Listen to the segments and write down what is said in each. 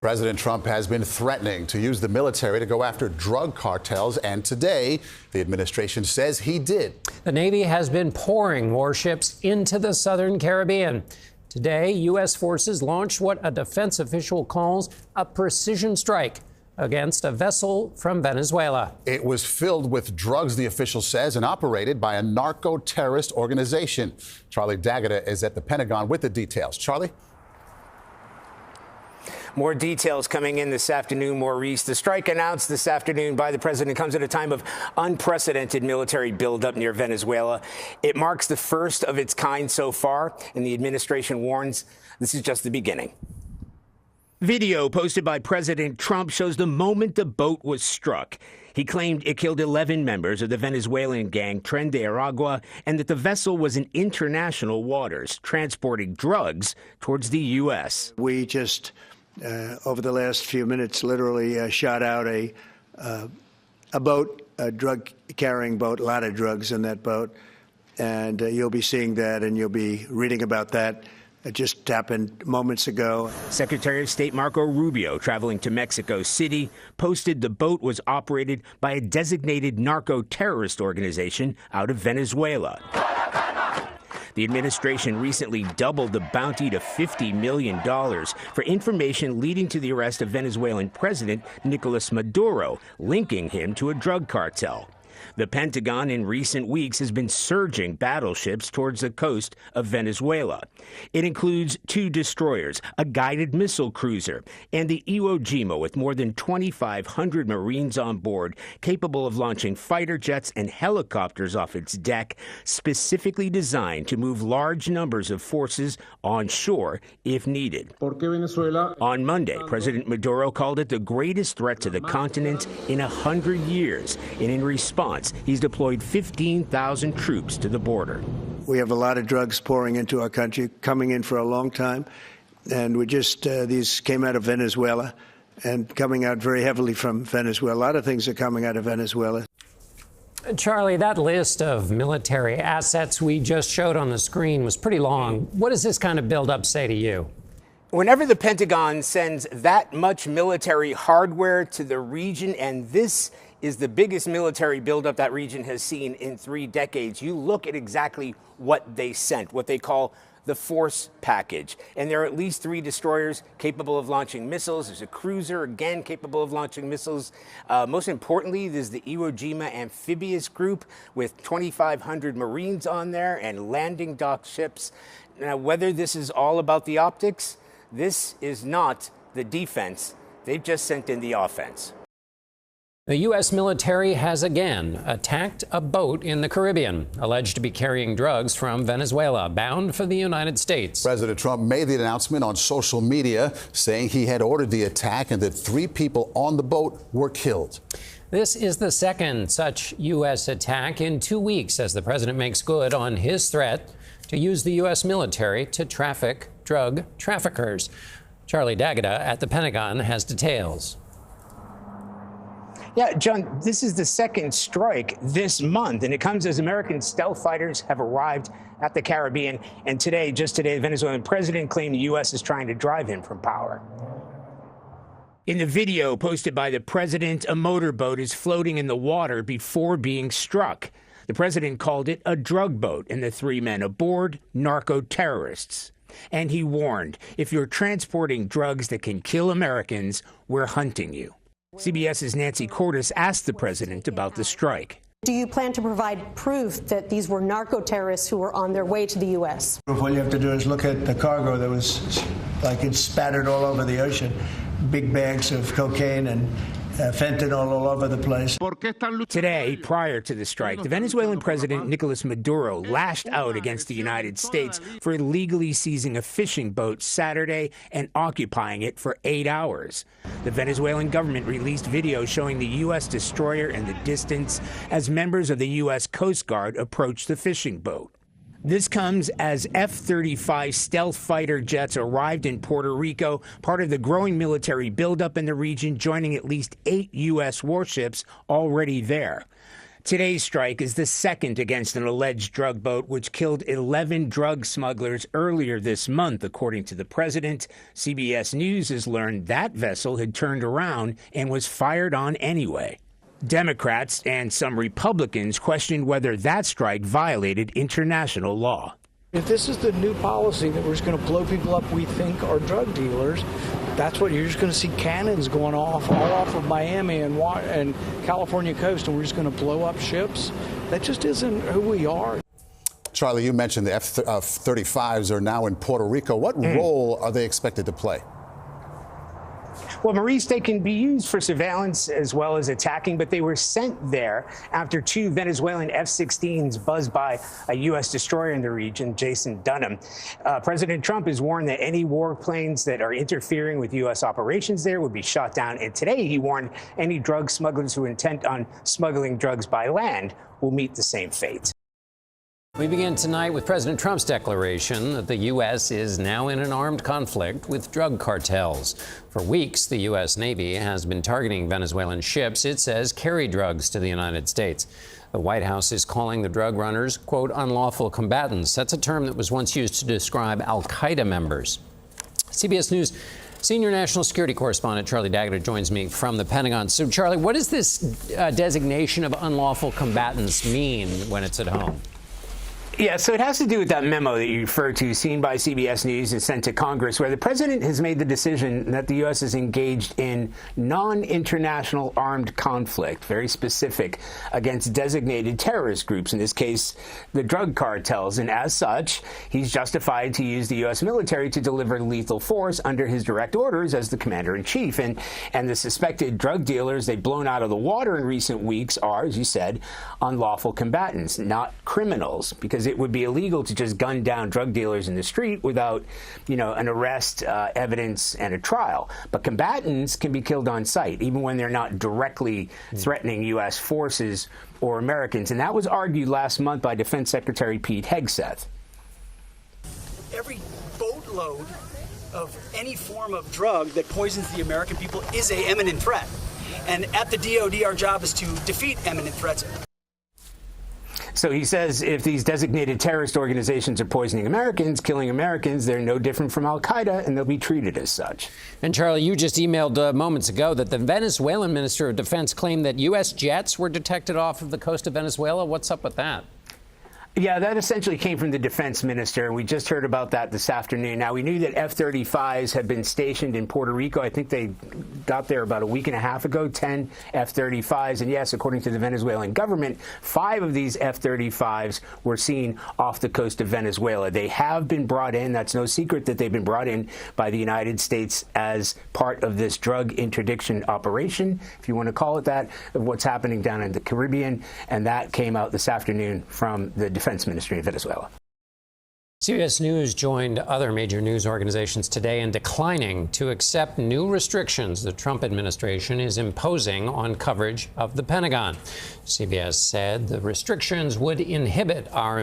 President Trump has been threatening to use the military to go after drug cartels, and today the administration says he did. The Navy has been pouring warships into the southern Caribbean. Today, U.S. forces launched what a defense official calls a precision strike against a vessel from Venezuela. It was filled with drugs, the official says, and operated by a narco-terrorist organization. Charlie D'Agata is at the Pentagon with the details. Charlie? More details coming in this afternoon, Maurice. The strike announced this afternoon by the president comes at a time of unprecedented military buildup near Venezuela. It marks the first of its kind so far, and the administration warns this is just the beginning. Video posted by President Trump shows the moment the boat was struck. He claimed it killed 11 members of the Venezuelan gang Tren de Aragua and that the vessel was in international waters, transporting drugs towards the U.S. We just over the last few minutes, literally shot out a boat, a drug-carrying boat, a lot of drugs in that boat. And you'll be seeing that and you'll be reading about that. It just happened moments ago. Secretary of State Marco Rubio, traveling to Mexico City, posted the boat was operated by a designated narco-terrorist organization out of Venezuela. The administration recently doubled the bounty to $50 million for information leading to the arrest of Venezuelan President Nicolas Maduro, linking him to a drug cartel. The Pentagon in recent weeks has been surging battleships towards the coast of Venezuela. It includes 2 destroyers, a guided missile cruiser, and the Iwo Jima with more than 2,500 Marines on board, capable of launching fighter jets and helicopters off its deck, specifically designed to move large numbers of forces on shore if needed. On Monday, President Maduro called it the greatest threat to the continent in 100 years, and in response, he's deployed 15,000 troops to the border. We have a lot of drugs pouring into our country, coming in for a long time. And we just, these came out of Venezuela and coming out very heavily from Venezuela. A lot of things are coming out of Venezuela. Charlie, that list of military assets we just showed on the screen was pretty long. What does this kind of buildup say to you? Whenever the Pentagon sends that much military hardware to the region, and this is the biggest military buildup that region has seen in 3 decades, you look at exactly what they sent, what they call the force package. And there are at least 3 destroyers capable of launching missiles. There's a cruiser, again, capable of launching missiles. Most importantly, there's the Iwo Jima amphibious group with 2,500 Marines on there and landing dock ships. Now, whether this is all about the optics, this is not the defense. They've just sent in the offense. The U.S. military has again attacked a boat in the Caribbean, alleged to be carrying drugs from Venezuela, bound for the United States. President Trump made the announcement on social media, saying he had ordered the attack and that 3 people on the boat were killed. This is the second such U.S. attack in 2 weeks as the president makes good on his threat to use the U.S. military to traffic drug traffickers. Charlie D'Agata at the Pentagon has details. Yeah, John, this is the second strike this month, and it comes as American stealth fighters have arrived at the Caribbean. And today, just today, the Venezuelan president claimed the U.S. is trying to drive him from power. In the video posted by the president, a motorboat is floating in the water before being struck. The president called it a drug boat, and the 3 men aboard, narco-terrorists. And he warned, if you're transporting drugs that can kill Americans, we're hunting you. CBS's Nancy Cordes asked the president about the strike. Do you plan to provide proof that these were narco-terrorists who were on their way to the U.S.? All you have to do is look at the cargo that was like it's spattered all over the ocean. Big bags of cocaine and fentanyl all over the place. Today, prior to the strike, the Venezuelan president Nicolas Maduro lashed out against the United States for illegally seizing a fishing boat Saturday and occupying it for 8 hours. The Venezuelan government released video showing the U.S. destroyer in the distance as members of the U.S. Coast Guard approached the fishing boat. This comes as F-35 stealth fighter jets arrived in Puerto Rico, part of the growing military buildup in the region, joining at least 8 U.S. warships already there. Today's strike is the second against an alleged drug boat which killed 11 drug smugglers earlier this month, according to the president. CBS News has learned that vessel had turned around and was fired on anyway. Democrats and some Republicans questioned whether that strike violated international law. If this is the new policy that we're just going to blow people up we think are drug dealers, that's what you're just going to see cannons going off all off of Miami and California coast, and we're just going to blow up ships. That just isn't who we are. Charlie, you mentioned the F-35s are now in Puerto Rico. What role are they expected to play? Well, Maurice, they can be used for surveillance as well as attacking, but they were sent there after two Venezuelan F-16s buzzed by a U.S. destroyer in the region, Jason Dunham. President Trump has warned that any warplanes that are interfering with U.S. operations there would be shot down. And today he warned any drug smugglers who intend on smuggling drugs by land will meet the same fate. We begin tonight with President Trump's declaration that the U.S. is now in an armed conflict with drug cartels. For weeks, the U.S. Navy has been targeting Venezuelan ships it says carry drugs to the United States. The White House is calling the drug runners, quote, unlawful combatants. That's a term that was once used to describe al-Qaeda members. CBS News senior national security correspondent Charlie D'Agata joins me from the Pentagon. So, Charlie, what does this designation of unlawful combatants mean when it's at home? Yeah, so it has to do with that memo that you referred to, seen by CBS News and sent to Congress, where the president has made the decision that the U.S. is engaged in non-international armed conflict, very specific, against designated terrorist groups, in this case, the drug cartels. And as such, he's justified to use the U.S. military to deliver lethal force under his direct orders as the commander-in-chief. And the suspected drug dealers they've blown out of the water in recent weeks are, as you said, unlawful combatants, not criminals, because it would be illegal to just gun down drug dealers in the street without, an arrest, evidence, and a trial. But combatants can be killed on sight, even when they're not directly threatening U.S. forces or Americans. And that was argued last month by Defense Secretary Pete Hegseth. Every boatload of any form of drug that poisons the American people is an imminent threat. And at the DOD, our job is to defeat imminent threats. So he says if these designated terrorist organizations are poisoning Americans, killing Americans, they're no different from al-Qaeda, and they'll be treated as such. And, Charlie, you just emailed moments ago that the Venezuelan Minister of Defense claimed that U.S. jets were detected off of the coast of Venezuela. What's up with that? Yeah, that essentially came from the defense minister, and we just heard about that this afternoon. Now, we knew that F-35s had been stationed in Puerto Rico. I think they got there about a week and a half ago, 10 F-35s. And yes, according to the Venezuelan government, 5 of these F-35s were seen off the coast of Venezuela. They have been brought in. That's no secret that they've been brought in by the United States as part of this drug interdiction operation, if you want to call it that, of what's happening down in the Caribbean. And that came out this afternoon from the Defense Ministry of Venezuela. CBS News joined other major news organizations today in declining to accept new restrictions the Trump administration is imposing on coverage of the Pentagon. CBS said the restrictions would inhibit our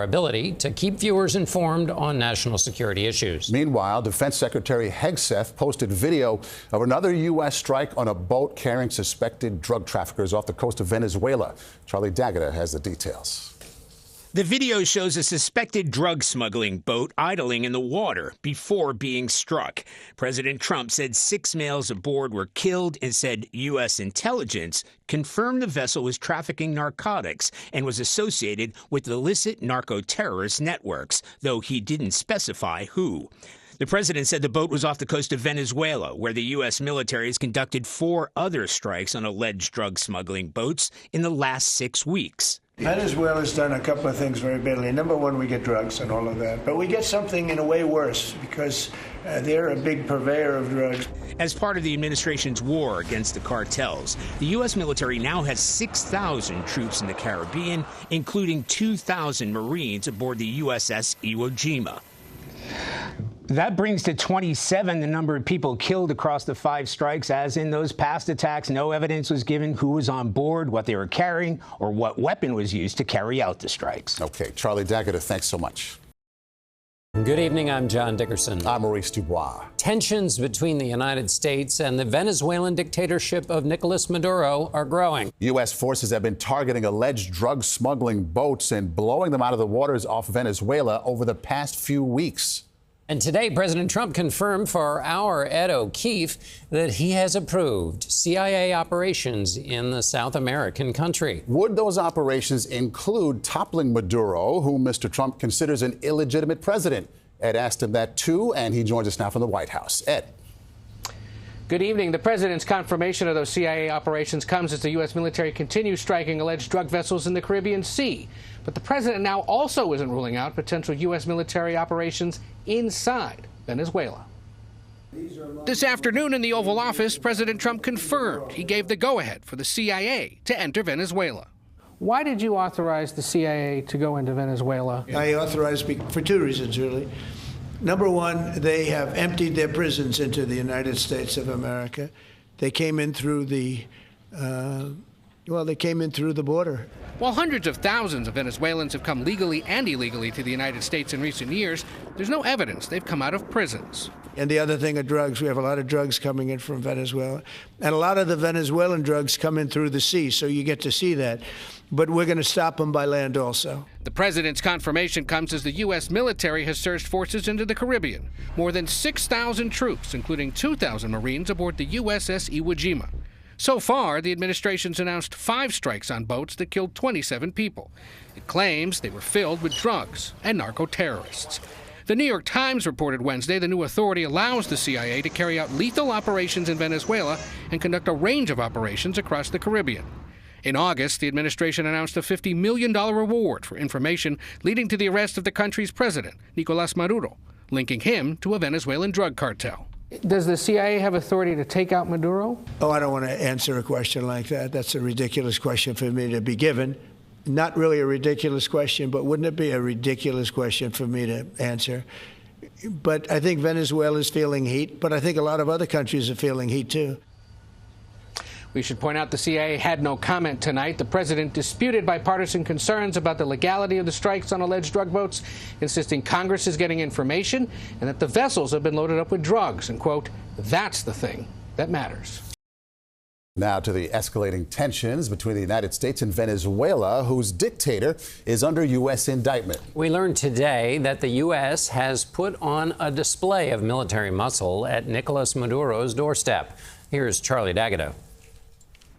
ability to keep viewers informed on national security issues. Meanwhile, Defense Secretary Hegseth posted video of another U.S. strike on a boat carrying suspected drug traffickers off the coast of Venezuela. Charlie D'Agata has the details. The video shows a suspected drug smuggling boat idling in the water before being struck. President Trump said 6 males aboard were killed and said U.S. intelligence confirmed the vessel was trafficking narcotics and was associated with illicit narco-terrorist networks, though he didn't specify who. The president said the boat was off the coast of Venezuela, where the U.S. military has conducted 4 other strikes on alleged drug smuggling boats in the last 6 weeks. Venezuela's done a couple of things very badly. Number one, we get drugs and all of that. But we get something in a way worse because they're a big purveyor of drugs. As part of the administration's war against the cartels, the U.S. military now has 6,000 troops in the Caribbean, including 2,000 Marines aboard the USS Iwo Jima. That brings to 27 the number of people killed across the 5 strikes. As in those past attacks, no evidence was given who was on board, what they were carrying, or what weapon was used to carry out the strikes. Okay, Charlie D'Agata, thanks so much. Good evening, I'm John Dickerson. I'm Maurice Dubois. Tensions between the United States and the Venezuelan dictatorship of Nicolas Maduro are growing. U.S. forces have been targeting alleged drug smuggling boats and blowing them out of the waters off Venezuela over the past few weeks. And today, President Trump confirmed for our Ed O'Keefe that he has approved CIA operations in the South American country. Would those operations include toppling Maduro, whom Mr. Trump considers an illegitimate president? Ed asked him that, too, and he joins us now from the White House. Ed. Good evening. The president's confirmation of those CIA operations comes as the U.S. military continues striking alleged drug vessels in the Caribbean Sea. But the president now also isn't ruling out potential U.S. military operations inside Venezuela. This afternoon in the Oval Office, President Trump confirmed he gave the go-ahead for the CIA to enter Venezuela. Why did you authorize the CIA to go into Venezuela? I authorized for two reasons, really. Number one, they have emptied their prisons into the United States of America. They came in through the, border. While hundreds of thousands of Venezuelans have come legally and illegally to the United States in recent years, there's no evidence they've come out of prisons. And the other thing are drugs. We have a lot of drugs coming in from Venezuela. And a lot of the Venezuelan drugs come in through the sea, so you get to see that. But we're going to stop them by land also. The president's confirmation comes as the U.S. military has surged forces into the Caribbean. More than 6,000 troops, including 2,000 Marines, aboard the USS Iwo Jima. So far, the administration's announced 5 strikes on boats that killed 27 people. It claims they were filled with drugs and narco-terrorists. The New York Times reported Wednesday the new authority allows the CIA to carry out lethal operations in Venezuela and conduct a range of operations across the Caribbean. In August, the administration announced a $50 million reward for information leading to the arrest of the country's president, Nicolas Maduro, linking him to a Venezuelan drug cartel. Does the CIA have authority to take out Maduro? Oh, I don't want to answer a question like that. That's a ridiculous question for me to be given. Not really a ridiculous question, but wouldn't it be a ridiculous question for me to answer? But I think Venezuela is feeling heat, but I think a lot of other countries are feeling heat, too. We should point out the CIA had no comment tonight. The president disputed bipartisan concerns about the legality of the strikes on alleged drug boats, insisting Congress is getting information and that the vessels have been loaded up with drugs. And, quote, that's the thing that matters. Now to the escalating tensions between the United States and Venezuela, whose dictator is under U.S. indictment. We learned today that the U.S. has put on a display of military muscle at Nicolas Maduro's doorstep. Here's Charlie D'Agata.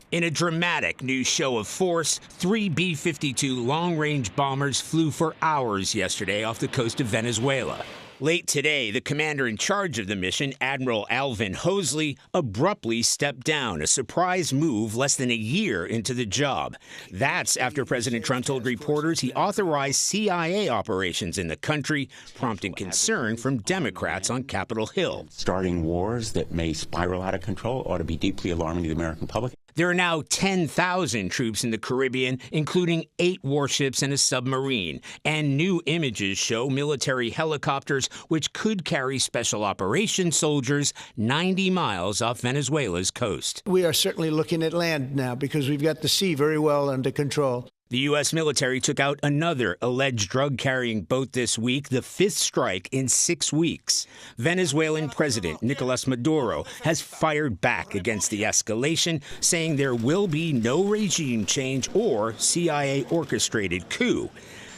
In a dramatic new show of force, 3 B-52 long-range bombers flew for hours yesterday off the coast of Venezuela. Late today, the commander in charge of the mission, Admiral Alvin Hoseley, abruptly stepped down, a surprise move less than a year into the job. That's after President Trump told reporters he authorized CIA operations in the country, prompting concern from Democrats on Capitol Hill. Starting wars that may spiral out of control ought to be deeply alarming to the American public. There are now 10,000 troops in the Caribbean, including 8 warships and a submarine. And new images show military helicopters, which could carry special operations soldiers 90 miles off Venezuela's coast. We are certainly looking at land now because we've got the sea very well under control. The U.S. military took out another alleged drug-carrying boat this week, the 5th strike in 6 weeks. Venezuelan President Nicolas Maduro has fired back against the escalation, saying there will be no regime change or CIA-orchestrated coup.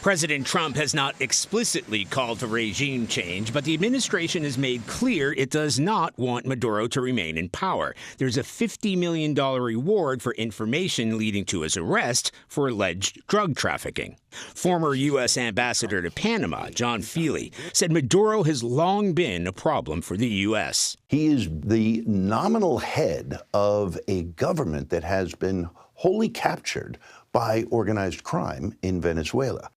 President Trump has not explicitly called for regime change, but the administration has made clear it does not want Maduro to remain in power. There's a $50 million reward for information leading to his arrest for alleged drug trafficking. Former U.S. Ambassador to Panama, John Feely, said Maduro has long been a problem for the U.S. He is the nominal head of a government that has been wholly captured by organized crime in Venezuela.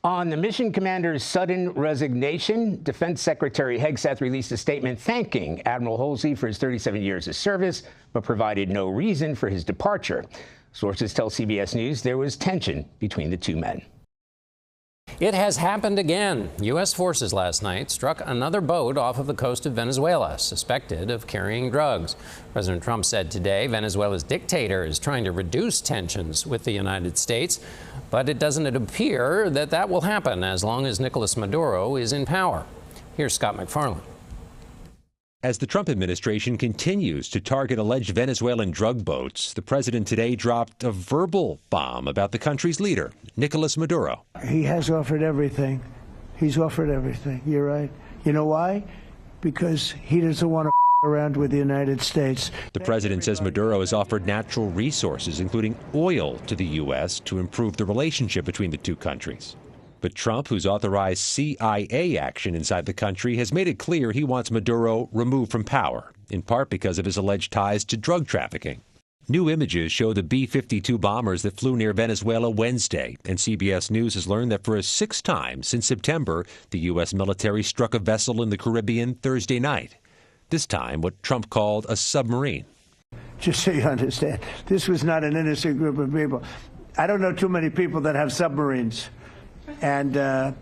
On the mission commander's sudden resignation, Defense Secretary Hegseth released a statement thanking Admiral Hoseley for his 37 years of service, but provided no reason for his departure. Sources tell CBS News there was tension between the two men. It has happened again. U.S. forces last night struck another boat off of the coast of Venezuela, suspected of carrying drugs. President Trump said today Venezuela's dictator is trying to reduce tensions with the United States, but it doesn't appear that that will happen as long as Nicolas Maduro is in power. Here's Scott McFarland. As the Trump administration continues to target alleged Venezuelan drug boats, the president today dropped a verbal bomb about the country's leader, Nicolas Maduro. He has offered everything. He's offered everything. You're right. You know why? Because he doesn't want to around with the United States. The president says Maduro has offered natural resources, including oil, to the U.S. to improve the relationship between the two countries. But Trump, who's authorized CIA action inside the country, has made it clear he wants Maduro removed from power, in part because of his alleged ties to drug trafficking. New images show the B-52 bombers that flew near Venezuela Wednesday, and CBS News has learned that for a sixth time since September, the U.S. military struck a vessel in the Caribbean Thursday night. This time, what Trump called a submarine. Just so you understand, this was not an innocent group of people. I don't know too many people that have submarines. And that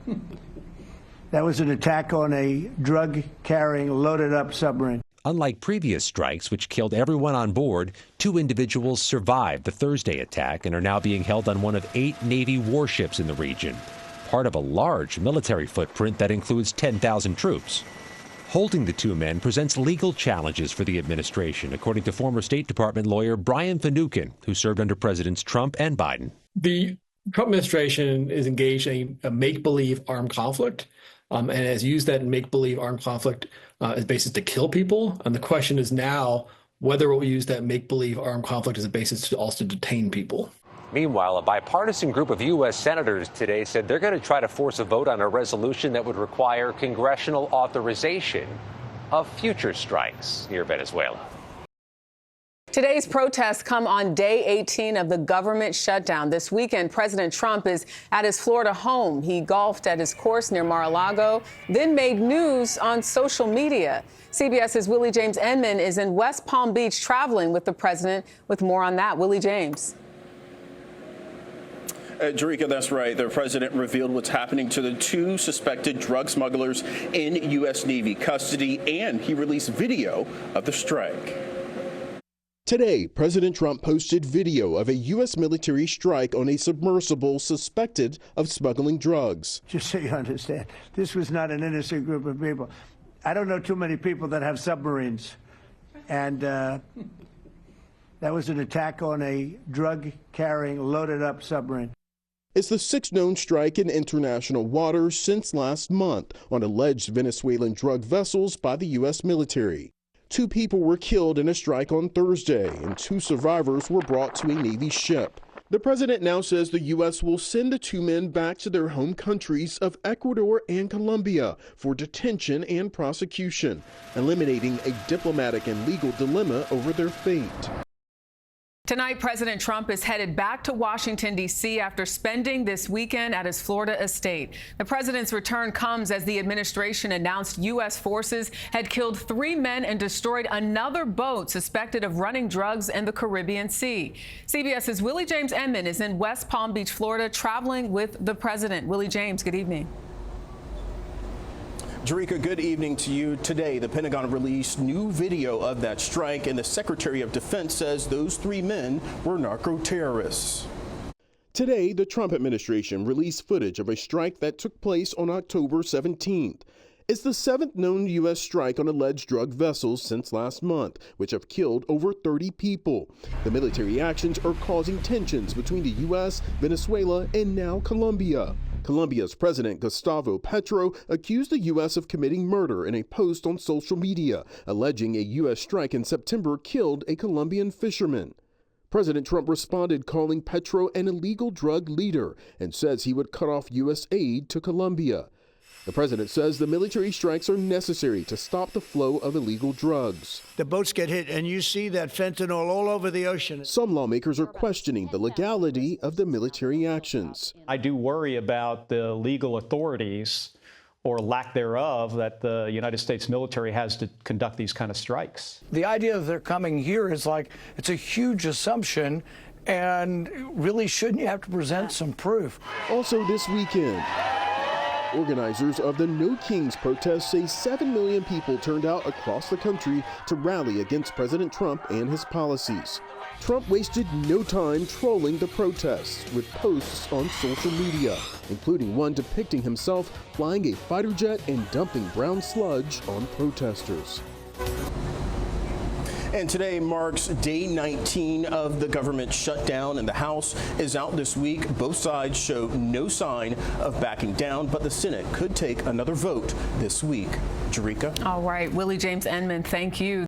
was an attack on a drug-carrying, loaded-up submarine. Unlike previous strikes, which killed everyone on board, 2 individuals survived the Thursday attack and are now being held on one of 8 Navy warships in the region, part of a large military footprint that includes 10,000 troops. Holding the 2 men presents legal challenges for the administration, according to former State Department lawyer Brian Finucane, who served under Presidents Trump and Biden. The Trump administration is engaged in a make-believe armed conflict and has used that make-believe armed conflict as a basis to kill people. And the question is now whether it will use that make-believe armed conflict as a basis to also detain people. Meanwhile, a bipartisan group of U.S. senators today said they're going to try to force a vote on a resolution that would require congressional authorization of future strikes near Venezuela. Today's protests come on day 18 of the government shutdown. This weekend, President Trump is at his Florida home. He golfed at his course near Mar-a-Lago, then made news on social media. CBS's Willie James Enman is in West Palm Beach traveling with the president. With more on that, Willie James. Jerika, that's right. The president revealed what's happening to the 2 suspected drug smugglers in U.S. Navy custody, and he released video of the strike. Today, President Trump posted video of a U.S. military strike on a submersible suspected of smuggling drugs. Just so you understand, this was not an innocent group of people. I don't know too many people that have submarines. And that was an attack on a drug-carrying, loaded-up submarine. It's the 6th known strike in international waters since last month on alleged Venezuelan drug vessels by the U.S. military. 2 people were killed in a strike on Thursday, and 2 survivors were brought to a Navy ship. The president now says the U.S. will send the 2 men back to their home countries of Ecuador and Colombia for detention and prosecution, eliminating a diplomatic and legal dilemma over their fate. Tonight, President Trump is headed back to Washington, D.C. after spending this weekend at his Florida estate. The president's return comes as the administration announced U.S. forces had killed 3 men and destroyed another boat suspected of running drugs in the Caribbean Sea. CBS's Willie James Enman is in West Palm Beach, Florida, traveling with the president. Willie James, good evening. Jerika, good evening to you. Today, the Pentagon released new video of that strike, and the Secretary of Defense says those 3 men were narco-terrorists. Today, the Trump administration released footage of a strike that took place on October 17th. It's the 7th known U.S. strike on alleged drug vessels since last month, which have killed over 30 people. The military actions are causing tensions between the U.S., Venezuela, and now Colombia. Colombia's President Gustavo Petro accused the U.S. of committing murder in a post on social media, alleging a U.S. strike in September killed a Colombian fisherman. President Trump responded calling Petro an illegal drug leader and says he would cut off U.S. aid to Colombia. The president says the military strikes are necessary to stop the flow of illegal drugs. The boats get hit, and you see that fentanyl all over the ocean. Some lawmakers are questioning the legality of the military actions. I do worry about the legal authorities, or lack thereof, that the United States military has to conduct these kind of strikes. The idea that they're coming here is like, it's a huge assumption, and really shouldn't you have to present some proof? Also this weekend, Organizers of the No Kings protest say 7 million people turned out across the country to rally against President Trump and his policies. Trump wasted no time trolling the protests with posts on social media, including one depicting himself flying a fighter jet and dumping brown sludge on protesters. And today marks day 19 of the government shutdown, and the House is out this week. Both sides show no sign of backing down, but the Senate could take another vote this week. Jerika? All right, Willie James Enman, thank you.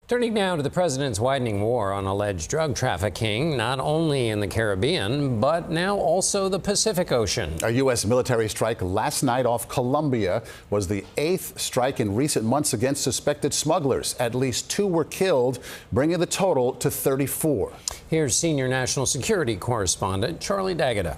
Turning now to the president's widening war on alleged drug trafficking, not only in the Caribbean, but now also the Pacific Ocean. A U.S. military strike last night off Colombia was the 8th strike in recent months against suspected smugglers. At least 2 were killed, bringing the total to 34. Here's senior national security correspondent Charlie D'Agata.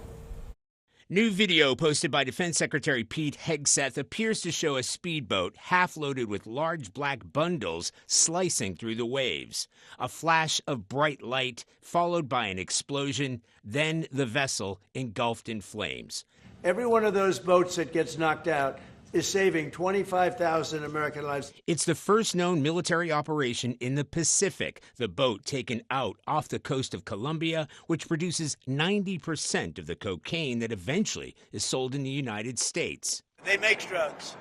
New video posted by Defense Secretary Pete Hegseth appears to show a speedboat half loaded with large black bundles slicing through the waves. A flash of bright light followed by an explosion, then the vessel engulfed in flames. Every one of those boats that gets knocked out is saving 25,000 American lives. It's the first known military operation in the Pacific, the boat taken out off the coast of Colombia, which produces 90% of the cocaine that eventually is sold in the United States. They make drugs.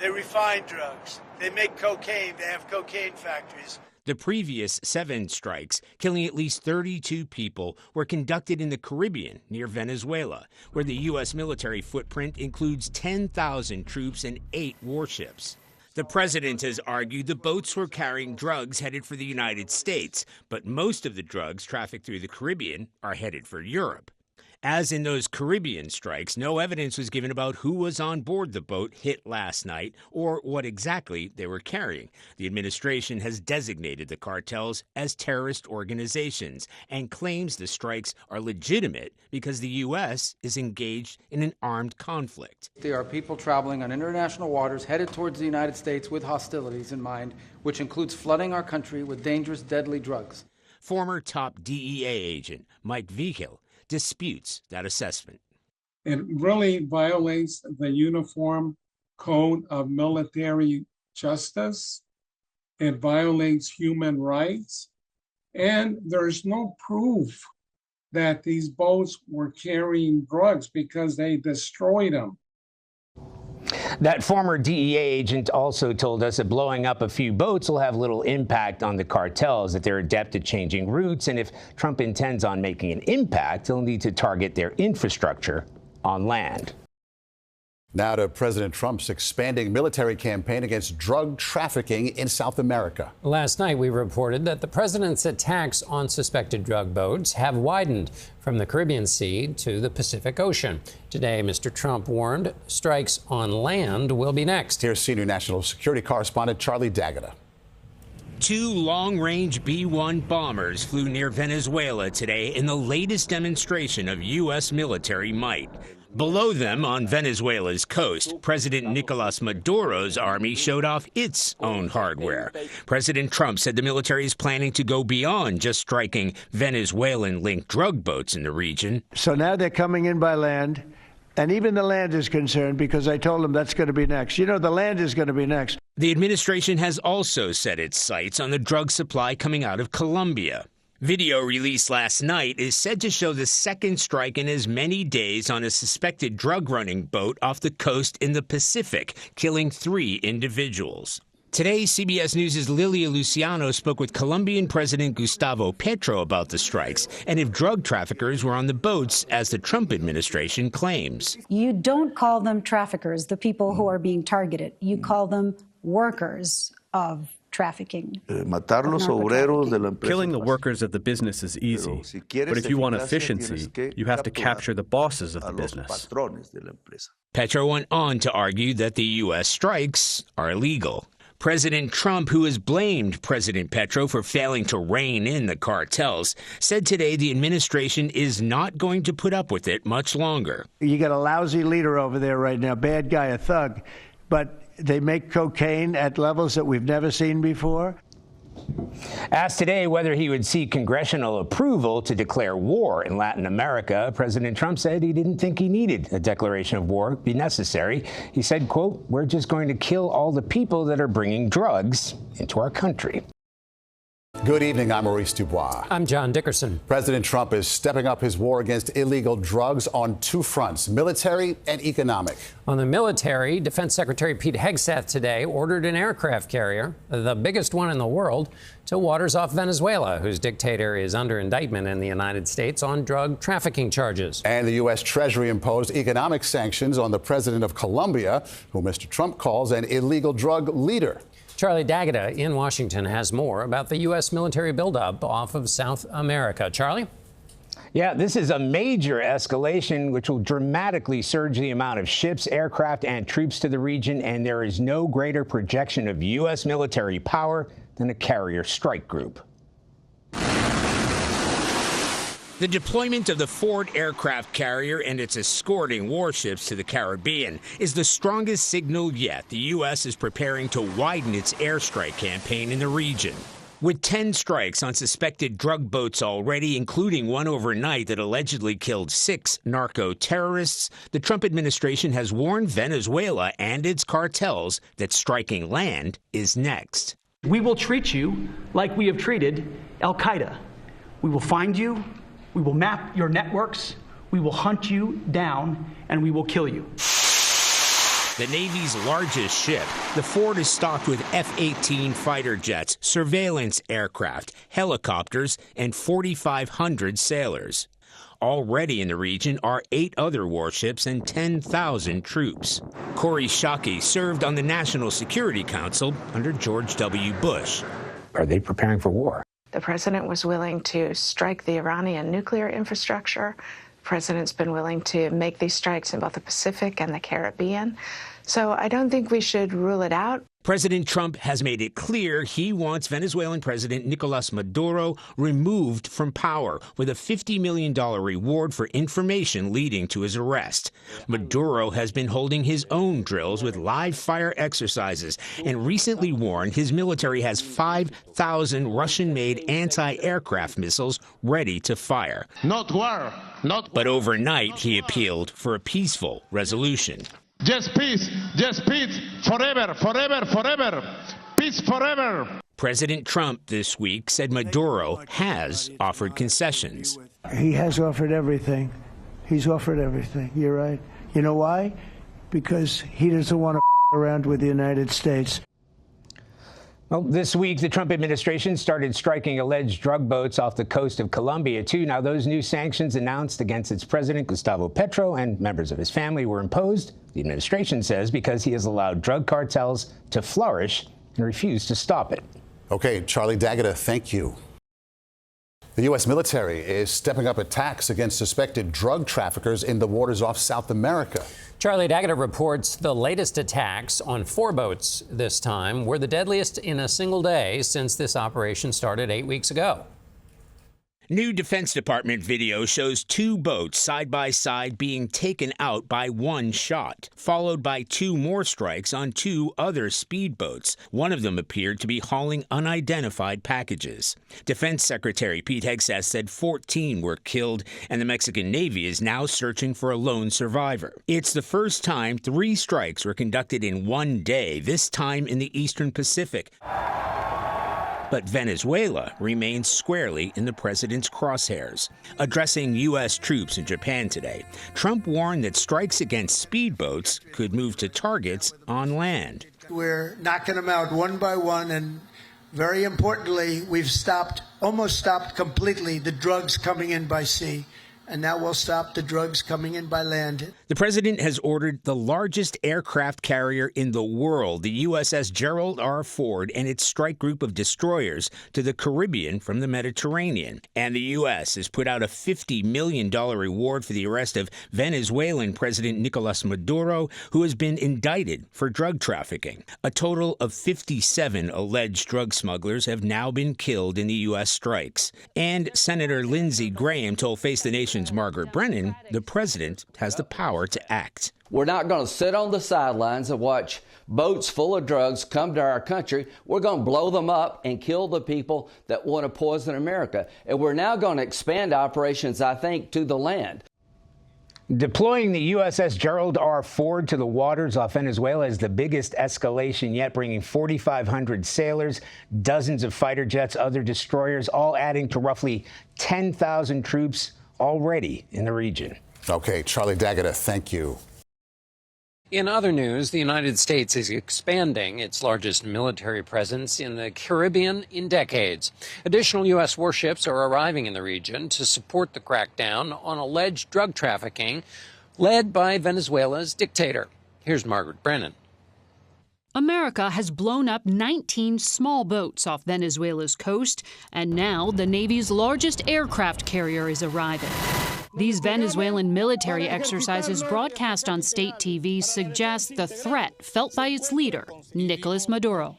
They refine drugs. They make cocaine. They have cocaine factories. The previous 7 strikes, killing at least 32 people, were conducted in the Caribbean near Venezuela, where the U.S. military footprint includes 10,000 troops and 8 warships. The president has argued the boats were carrying drugs headed for the United States, but most of the drugs trafficked through the Caribbean are headed for Europe. As in those Caribbean strikes, no evidence was given about who was on board the boat hit last night or what exactly they were carrying. The administration has designated the cartels as terrorist organizations and claims the strikes are legitimate because the U.S. is engaged in an armed conflict. There are people traveling on international waters headed towards the United States with hostilities in mind, which includes flooding our country with dangerous, deadly drugs. Former top DEA agent Mike Vigil disputes that assessment. It really violates the Uniform Code of Military Justice. It violates human rights. And there's no proof that these boats were carrying drugs because they destroyed them. That former DEA agent also told us that blowing up a few boats will have little impact on the cartels, that they're adept at changing routes, and if Trump intends on making an impact, he'll need to target their infrastructure on land. Now to President Trump's expanding military campaign against drug trafficking in South America. Last night, we reported that the president's attacks on suspected drug boats have widened from the Caribbean Sea to the Pacific Ocean. Today, Mr. Trump warned strikes on land will be next. Here's senior national security correspondent Charlie D'Agata. 2 long-range B-1 bombers flew near Venezuela today in the latest demonstration of U.S. military might. Below them, on Venezuela's coast, President Nicolas Maduro's army showed off its own hardware. President Trump said the military is planning to go beyond just striking Venezuelan-linked drug boats in the region. So now they're coming in by land, and even the land is concerned because I told them that's going to be next. You know, the land is going to be next. The administration has also set its sights on the drug supply coming out of Colombia. Video released last night is said to show the second strike in as many days on a suspected drug-running boat off the coast in the Pacific, killing 3 individuals. Today, CBS News' Lilia Luciano spoke with Colombian President Gustavo Petro about the strikes and if drug traffickers were on the boats, as the Trump administration claims. You don't call them traffickers, the people who are being targeted. You call them workers of trafficking. Killing the workers of the business is easy, but if you want efficiency, you have to capture the bosses of the business. Petro went on to argue that the U.S. strikes are illegal. President Trump, who has blamed President Petro for failing to rein in the cartels, said today the administration is not going to put up with it much longer. You got a lousy leader over there right now, bad guy, a thug, but they make cocaine at levels that we've never seen before. Asked today whether he would seek congressional approval to declare war in Latin America, President Trump said he didn't think he needed a declaration of war be necessary. He said, quote, "We're just going to kill all the people that are bringing drugs into our country." Good evening. I'm Maurice Dubois. I'm John Dickerson. President Trump is stepping up his war against illegal drugs on two fronts, military and economic. On the military, Defense Secretary Pete Hegseth today ordered an aircraft carrier, the biggest one in the world, to waters off Venezuela, whose dictator is under indictment in the United States on drug trafficking charges. And the U.S. Treasury imposed economic sanctions on the president of Colombia, who Mr. Trump calls an illegal drug leader. Charlie D'Agata in Washington has more about the U.S. military buildup off of South America. Charlie? Yeah, this is a major escalation which will dramatically surge the amount of ships, aircraft, and troops to the region, and there is no greater projection of U.S. military power than a carrier strike group. The deployment of the Ford aircraft carrier and its escorting warships to the Caribbean is the strongest signal yet the U.S. is preparing to widen its airstrike campaign in the region. With 10 strikes on suspected drug boats already, including one overnight that allegedly killed 6 narco-terrorists, the Trump administration has warned Venezuela and its cartels that striking land is next. We will treat you like we have treated al-Qaeda. We will find you. We will map your networks, we will hunt you down, and we will kill you. The Navy's largest ship, the Ford is stocked with F-18 fighter jets, surveillance aircraft, helicopters, and 4,500 sailors. Already in the region are 8 other warships and 10,000 troops. Corey Shockey served on the National Security Council under George W. Bush. Are they preparing for war? The president was willing to strike the Iranian nuclear infrastructure. The president's been willing to make these strikes in both the Pacific and the Caribbean. So I don't think we should rule it out. President Trump has made it clear he wants Venezuelan President Nicolas Maduro removed from power with a $50 million reward for information leading to his arrest. Maduro has been holding his own drills with live fire exercises and recently warned his military has 5,000 Russian-made anti-aircraft missiles ready to fire. Not war, not. But overnight, he appealed for a peaceful resolution. Just peace, forever, forever, forever, peace forever. President Trump this week said Maduro has offered concessions. He has offered everything. He's offered everything. You're right. You know why? Because he doesn't want to around with the United States. Well, this week, the Trump administration started striking alleged drug boats off the coast of Colombia, too. Now, those new sanctions announced against its president, Gustavo Petro, and members of his family were imposed, the administration says, because he has allowed drug cartels to flourish and refused to stop it. Okay, Charlie D'Agata, thank you. The U.S. military is stepping up attacks against suspected drug traffickers in the waters off South America. Charlie D'Agata reports the latest attacks on 4 boats this time were the deadliest in a single day since this operation started 8 weeks ago. New Defense Department video shows 2 boats side by side being taken out by one shot, followed by 2 more strikes on 2 other speedboats. One of them appeared to be hauling unidentified packages. Defense Secretary Pete Hegseth said 14 were killed, and the Mexican Navy is now searching for a lone survivor. It's the first time 3 strikes were conducted in one day, this time in the Eastern Pacific. But Venezuela remains squarely in the president's crosshairs. Addressing U.S. troops in Japan today, Trump warned that strikes against speedboats could move to targets on land. We're knocking them out one by one, and very importantly, we've almost stopped completely the drugs coming in by sea. And now we'll stop the drugs coming in by land. The president has ordered the largest aircraft carrier in the world, the USS Gerald R. Ford, and its strike group of destroyers to the Caribbean from the Mediterranean. And the U.S. has put out a $50 million reward for the arrest of Venezuelan President Nicolas Maduro, who has been indicted for drug trafficking. A total of 57 alleged drug smugglers have now been killed in the U.S. strikes. And Senator Lindsey Graham told Face the Nation cautions Margaret Brennan, the president has the power to act. We're not going to sit on the sidelines and watch boats full of drugs come to our country. We're going to blow them up and kill the people that want to poison America. And we're now going to expand operations, I think, to the land. Deploying the USS Gerald R to the waters off Venezuela is the biggest escalation yet, bringing 4,500 sailors, dozens of fighter jets, other destroyers, all adding to roughly 10,000 troops already in the region. Okay, Charlie D'Agata, thank you. In other news, the United States is expanding its largest military presence in the Caribbean in decades. Additional U.S. warships are arriving in the region to support the crackdown on alleged drug trafficking led by Venezuela's dictator. Here's Margaret Brennan. America has blown up 19 small boats off Venezuela's coast, and now the Navy's largest aircraft carrier is arriving. These Venezuelan military exercises broadcast on state TV suggest the threat felt by its leader, Nicolas Maduro.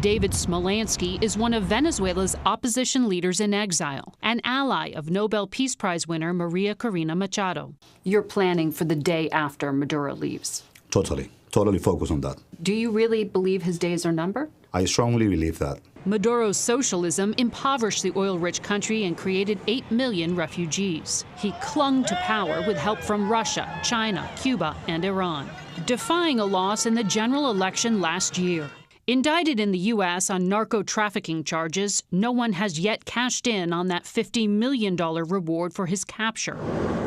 David Smolansky is one of Venezuela's opposition leaders in exile, an ally of Nobel Peace Prize winner Maria Corina Machado. You're planning for the day after Maduro leaves. Totally focused on that. Do you really believe his days are numbered? I strongly believe that. Maduro's socialism impoverished the oil-rich country and created 8 million refugees. He clung to power with help from Russia, China, Cuba, and Iran, defying a loss in the general election last year. Indicted in the U.S. on narco-trafficking charges, no one has yet cashed in on that $50 million reward for his capture.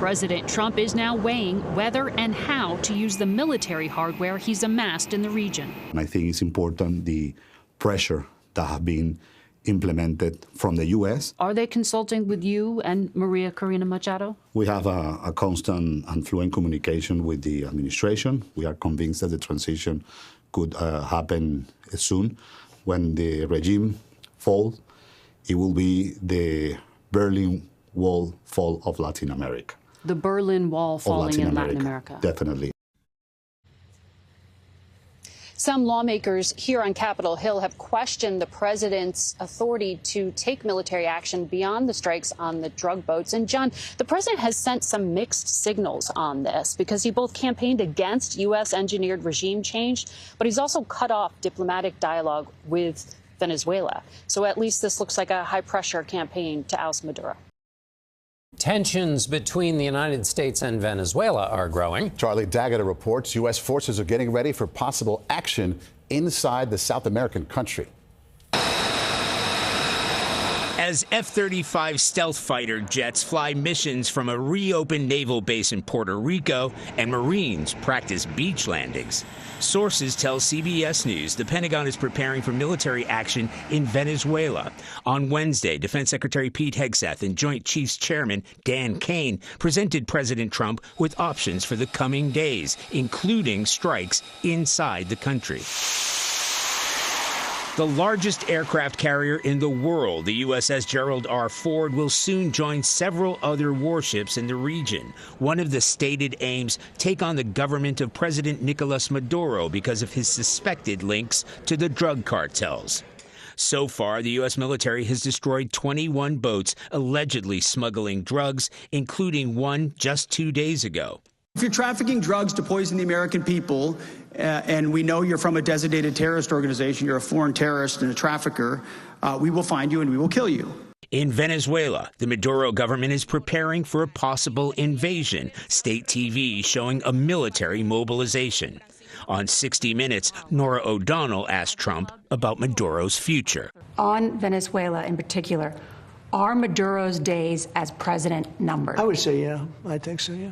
President Trump is now weighing whether and how to use the military hardware he's amassed in the region. I think it's important the pressure that have been implemented from the U.S. Are they consulting with you and Maria Corina Machado? We have a constant and fluent communication with the administration. We are convinced that the transition could happen soon. When the regime falls, it will be the Berlin Wall fall of Latin America. The Berlin Wall falling in Latin America. Definitely. Some lawmakers here on Capitol Hill have questioned the president's authority to take military action beyond the strikes on the drug boats. And, John, the president has sent some mixed signals on this because he both campaigned against U.S.-engineered regime change, but he's also cut off diplomatic dialogue with Venezuela. So at least this looks like a high-pressure campaign to oust Maduro. Tensions between the United States and Venezuela are growing. Charlie D'Agata reports U.S. forces are getting ready for possible action inside the South American country. As F-35 stealth fighter jets fly missions from a reopened naval base in Puerto Rico and Marines practice beach landings. Sources tell CBS News the Pentagon is preparing for military action in Venezuela. On Wednesday, Defense Secretary Pete Hegseth and Joint Chiefs Chairman Dan Kane presented President Trump with options for the coming days, including strikes inside the country. The largest aircraft carrier in the world, the USS Gerald R. will soon join several other warships in the region. One of the stated aims, take on the government of President Nicolas Maduro because of his suspected links to the drug cartels. So far, the U.S. military has destroyed 21 boats allegedly smuggling drugs, including one just 2 days ago. If you're trafficking drugs to poison the American people, and we know you're from a designated terrorist organization, you're a foreign terrorist and a trafficker, we will find you and we will kill you. In Venezuela, the Maduro government is preparing for a possible invasion, state TV showing a military mobilization. On 60 Minutes, Norah O'Donnell asked Trump about Maduro's future. On Venezuela in particular, are Maduro's days as president numbered? I would say, yeah. I think so, yeah.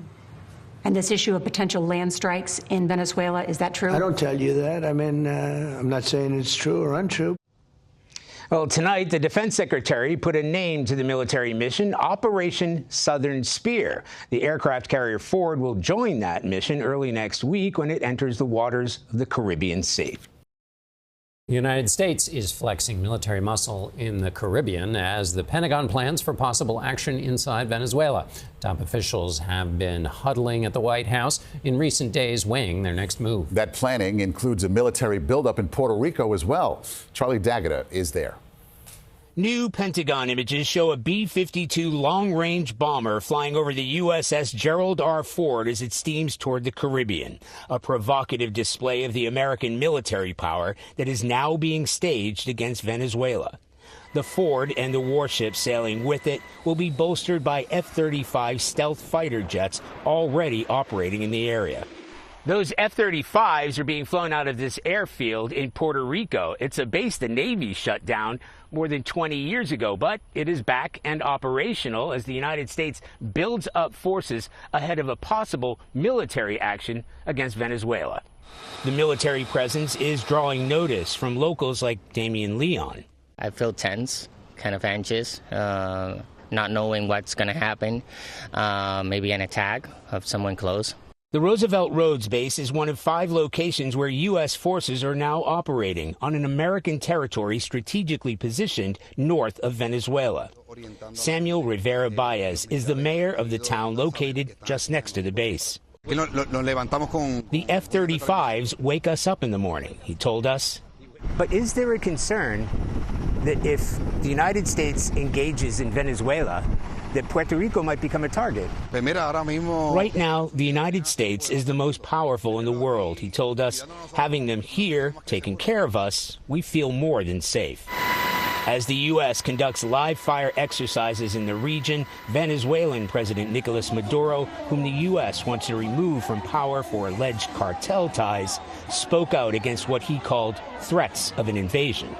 And this issue of potential land strikes in Venezuela, is that true? I don't tell you that. I mean, I'm not saying it's true or untrue. Well, tonight, the defense secretary put a name to the military mission, Operation Southern Spear. The aircraft carrier Ford will join that mission early next week when it enters the waters of the Caribbean Sea. The United States is flexing military muscle in the Caribbean as the Pentagon plans for possible action inside Venezuela. Top officials have been huddling at the White House in recent days, weighing their next move. That planning includes a military buildup in Puerto Rico as well. Charlie D'Agata is there. New Pentagon images show a B-52 long-range bomber flying over the USS Gerald R. Ford as it steams toward the Caribbean, a provocative display of the American military power that is now being staged against Venezuela. The Ford and the warships sailing with it will be bolstered by F-35 stealth fighter jets already operating in the area. Those F-35s are being flown out of this airfield in Puerto Rico. It's a base the Navy shut down more than 20 years ago, but it is back and operational as the United States builds up forces ahead of a possible military action against Venezuela. The military presence is drawing notice from locals like Damian Leon. I feel tense, kind of anxious, not knowing what's going to happen, maybe an attack of someone close. The Roosevelt Roads base is one of 5 locations where U.S. forces are now operating on an American territory strategically positioned north of Venezuela. Samuel Rivera Baez is the mayor of the town located just next to the base. The F-35s wake us up in the morning, he told us. But is there a concern that if the United States engages in Venezuela, that Puerto Rico might become a target? Right now, the United States is the most powerful in the world, he told us. Having them here, taking care of us, we feel more than safe. As the U.S. conducts live-fire exercises in the region, Venezuelan President Nicolas Maduro, whom the U.S. wants to remove from power for alleged cartel ties, spoke out against what he called threats of an invasion.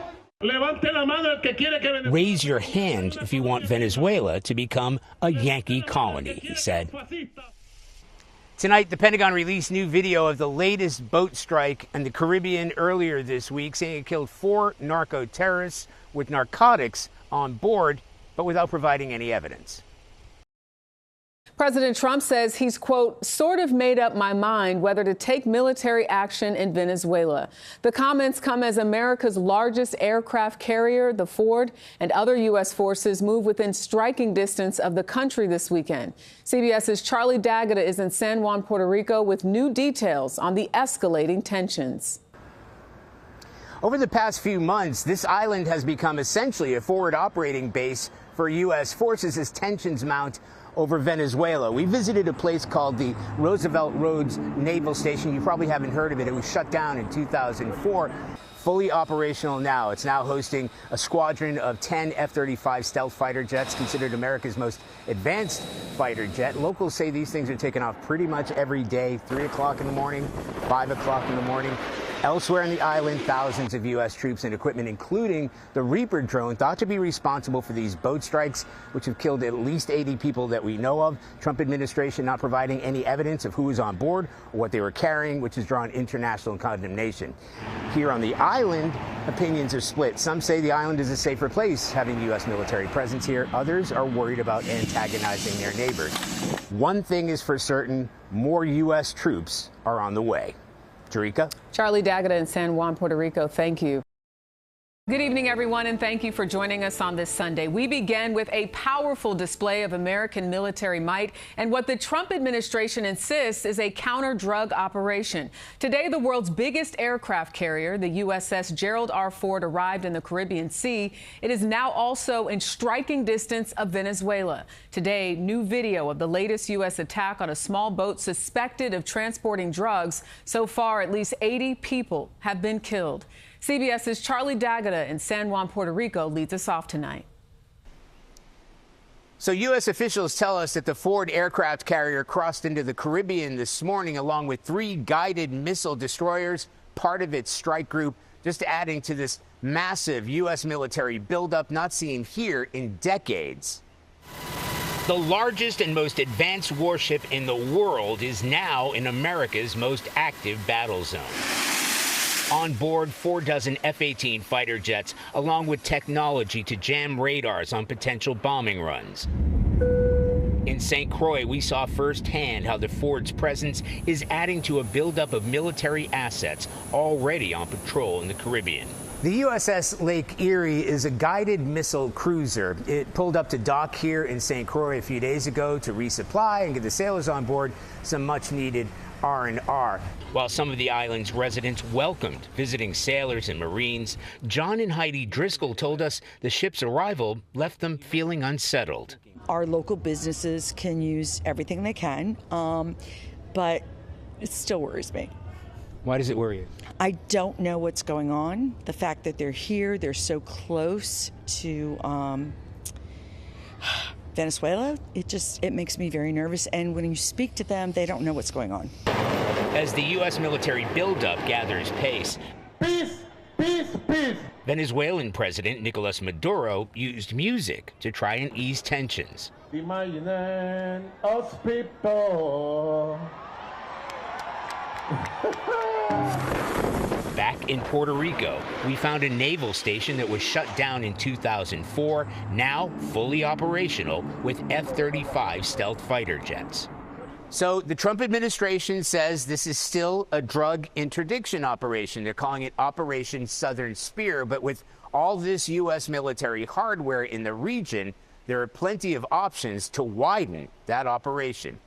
Raise your hand if you want Venezuela to become a Yankee colony, he said. Tonight, the Pentagon released new video of the latest boat strike in the Caribbean earlier this week, saying it killed 4 narco-terrorists with narcotics on board, but without providing any evidence. President Trump says he's, quote, sort of made up my mind whether to take military action in Venezuela. The comments come as America's largest aircraft carrier, the Ford, and other U.S. forces move within striking distance of the country this weekend. CBS's Charlie D'Agata is in San Juan, Puerto Rico, with new details on the escalating tensions. Over the past few months, this island has become essentially a forward operating base for U.S. forces as tensions mount over Venezuela. We visited a place called the Roosevelt Roads Naval Station. You probably haven't heard of it. It was shut down in 2004. Fully operational now. It's now hosting a squadron of 10 F-35 stealth fighter jets, considered America's most advanced fighter jet. Locals say these things are taking off pretty much every day, 3 o'clock in the morning, 5 o'clock in the morning. Elsewhere on the island, thousands of U.S. troops and equipment, including the Reaper drone, thought to be responsible for these boat strikes, which have killed at least 80 people that we know of. Trump administration not providing any evidence of who was on board or what they were carrying, which has drawn international condemnation. Here on the island, opinions are split. Some say the island is a safer place, having U.S. military presence here. Others are worried about antagonizing their neighbors. One thing is for certain, more U.S. troops are on the way. Jerika? Charlie D'Agata in San Juan, Puerto Rico. Thank you. Good evening, everyone, and thank you for joining us on this Sunday. We begin with a powerful display of American military might and what the Trump administration insists is a counter-drug operation. Today, the world's biggest aircraft carrier, the USS Gerald R. Ford, arrived in the Caribbean Sea. It is now also in striking distance of Venezuela. Today, new video of the latest U.S. attack on a small boat suspected of transporting drugs. So far, at least 80 people have been killed. CBS's Charlie D'Agata in San Juan, Puerto Rico, leads us off tonight. So U.S. officials tell us that the Ford aircraft carrier crossed into the Caribbean this morning along with 3 guided missile destroyers, part of its strike group, just adding to this massive U.S. military buildup not seen here in decades. The largest and most advanced warship in the world is now in America's most active battle zone. On board 4 dozen F-18 fighter jets, along with technology to jam radars on potential bombing runs. In St. Croix, we saw firsthand how the Ford's presence is adding to a buildup of military assets already on patrol in the Caribbean. The USS Lake Erie is a guided missile cruiser. It pulled up to dock here in St. Croix a few days ago to resupply and get the sailors on board some much-needed R&R. While some of the island's residents welcomed visiting sailors and Marines, John and Heidi Driscoll told us the ship's arrival left them feeling unsettled. Our local businesses can use everything they can, but it still worries me. Why does it worry you? I don't know what's going on. The fact that they're here, they're so close to Venezuela, it makes me very nervous. And when you speak to them, they don't know what's going on. As the U.S. military buildup gathers pace, Peace, peace, peace. Venezuelan President Nicolas Maduro used music to try and ease tensions. Imagine us people. Back in Puerto Rico, we found a naval station that was shut down in 2004, now fully operational with F-35 stealth fighter jets. So the Trump administration says this is still a drug interdiction operation. They're calling it Operation Southern Spear, but with all this U.S. military hardware in the region, there are plenty of options to widen that operation.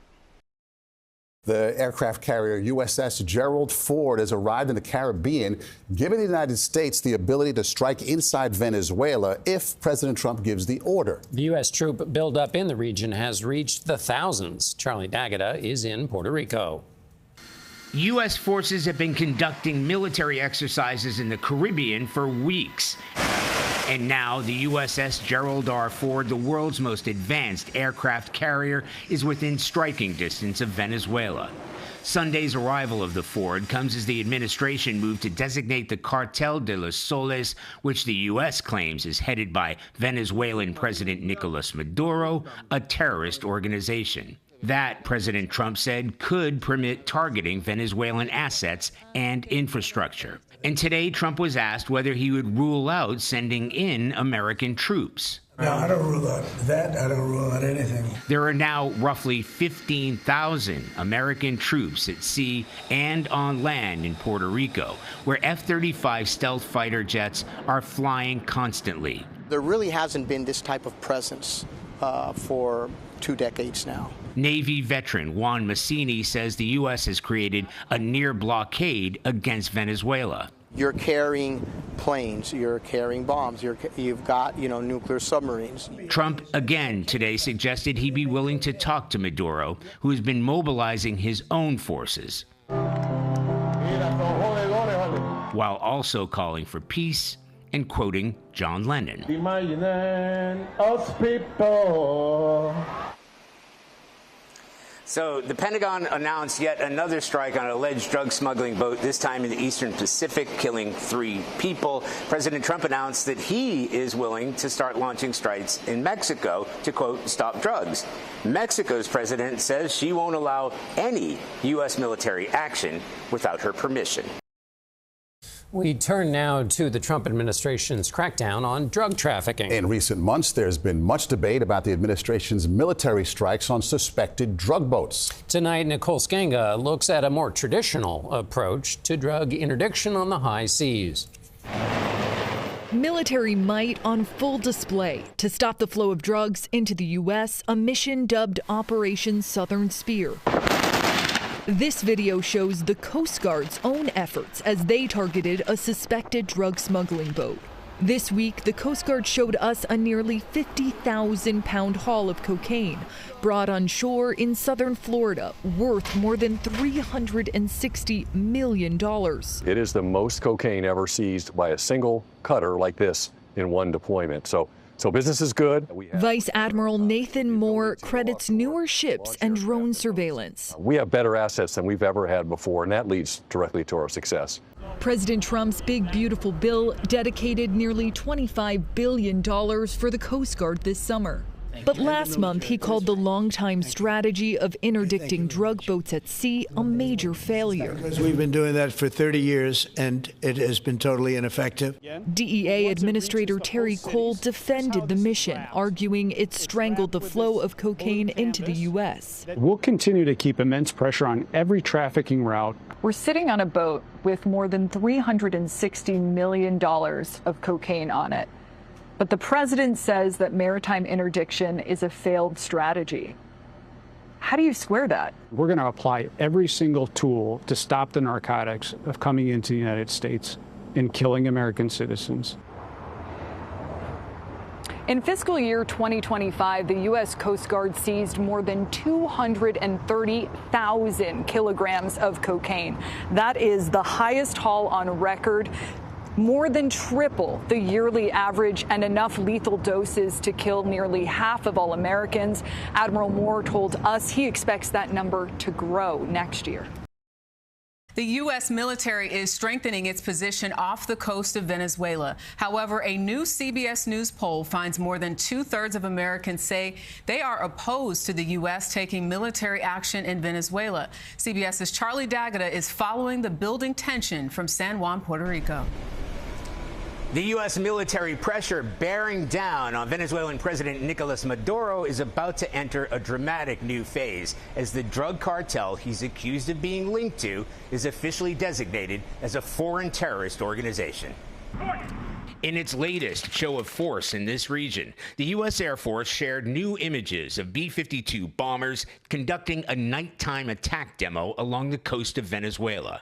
The aircraft carrier USS Gerald R has arrived in the Caribbean, giving the United States the ability to strike inside Venezuela if President Trump gives the order. The U.S. troop buildup in the region has reached the thousands. Charlie D'Agata is in Puerto Rico. U.S. forces have been conducting military exercises in the Caribbean for weeks. And now the USS Gerald R. Ford, the world's most advanced aircraft carrier, is within striking distance of Venezuela. Sunday's arrival of the Ford comes as the administration moved to designate the Cartel de los Soles, which the U.S. claims is headed by Venezuelan President Nicolas Maduro, a terrorist organization. That, President Trump said, could permit targeting Venezuelan assets and infrastructure. And today, Trump was asked whether he would rule out sending in American troops. No, I don't rule out that. I don't rule out anything. There are now roughly 15,000 American troops at sea and on land in Puerto Rico, where F-35 stealth fighter jets are flying constantly. There really hasn't been this type of presence for 2 decades now. Navy veteran Juan Massini says the U.S. has created a near blockade against Venezuela. You're carrying planes, you're carrying bombs, you've got, nuclear submarines. Trump again today suggested he be willing to talk to Maduro, who has been mobilizing his own forces, while also calling for peace and quoting John Lennon. Imagine us people. So the Pentagon announced yet another strike on an alleged drug smuggling boat, this time in the Eastern Pacific, killing 3 people. President Trump announced that he is willing to start launching strikes in Mexico to, quote, stop drugs. Mexico's president says she won't allow any U.S. military action without her permission. We turn now to the Trump administration's crackdown on drug trafficking. In recent months, there's been much debate about the administration's military strikes on suspected drug boats. Tonight, Nicole Sganga looks at a more traditional approach to drug interdiction on the high seas. Military might on full display to stop the flow of drugs into the U.S., a mission dubbed Operation Southern Spear. This video shows the Coast Guard's own efforts as they targeted a suspected drug smuggling boat. This week, the Coast Guard showed us a nearly 50,000-pound haul of cocaine brought on shore in southern Florida, worth more than $360 million. It is the most cocaine ever seized by a single cutter like this in one deployment. So business is good. Vice Admiral Nathan Moore credits newer ships and drone surveillance. We have better assets than we've ever had before, and that leads directly to our success. President Trump's big, beautiful bill dedicated nearly $25 billion for the Coast Guard this summer. But last month, he called the longtime strategy of interdicting drug boats at sea a major failure. We've been doing that for 30 years, and it has been totally ineffective. DEA Administrator Terry Cole defended the mission, arguing it strangled the flow of cocaine into the U.S. We'll continue to keep immense pressure on every trafficking route. We're sitting on a boat with more than $360 million of cocaine on it. But the president says that maritime interdiction is a failed strategy. How do you square that? We're going to apply every single tool to stop the narcotics of coming into the United States and killing American citizens. In fiscal year 2025, the U.S. Coast Guard seized more than 230,000 kilograms of cocaine. That is the highest haul on record, more than triple the yearly average, and enough lethal doses to kill nearly half of all Americans. Admiral Moore told us he expects that number to grow next year. The U.S. military is strengthening its position off the coast of Venezuela. However, a new CBS News poll finds more than 2/3 of Americans say they are opposed to the U.S. taking military action in Venezuela. CBS's Charlie D'Agata is following the building tension from San Juan, Puerto Rico. The U.S. military pressure bearing down on Venezuelan President Nicolas Maduro is about to enter a dramatic new phase as the drug cartel he's accused of being linked to is officially designated as a foreign terrorist organization. In its latest show of force in this region, the U.S. Air Force shared new images of B-52 bombers conducting a nighttime attack demo along the coast of Venezuela.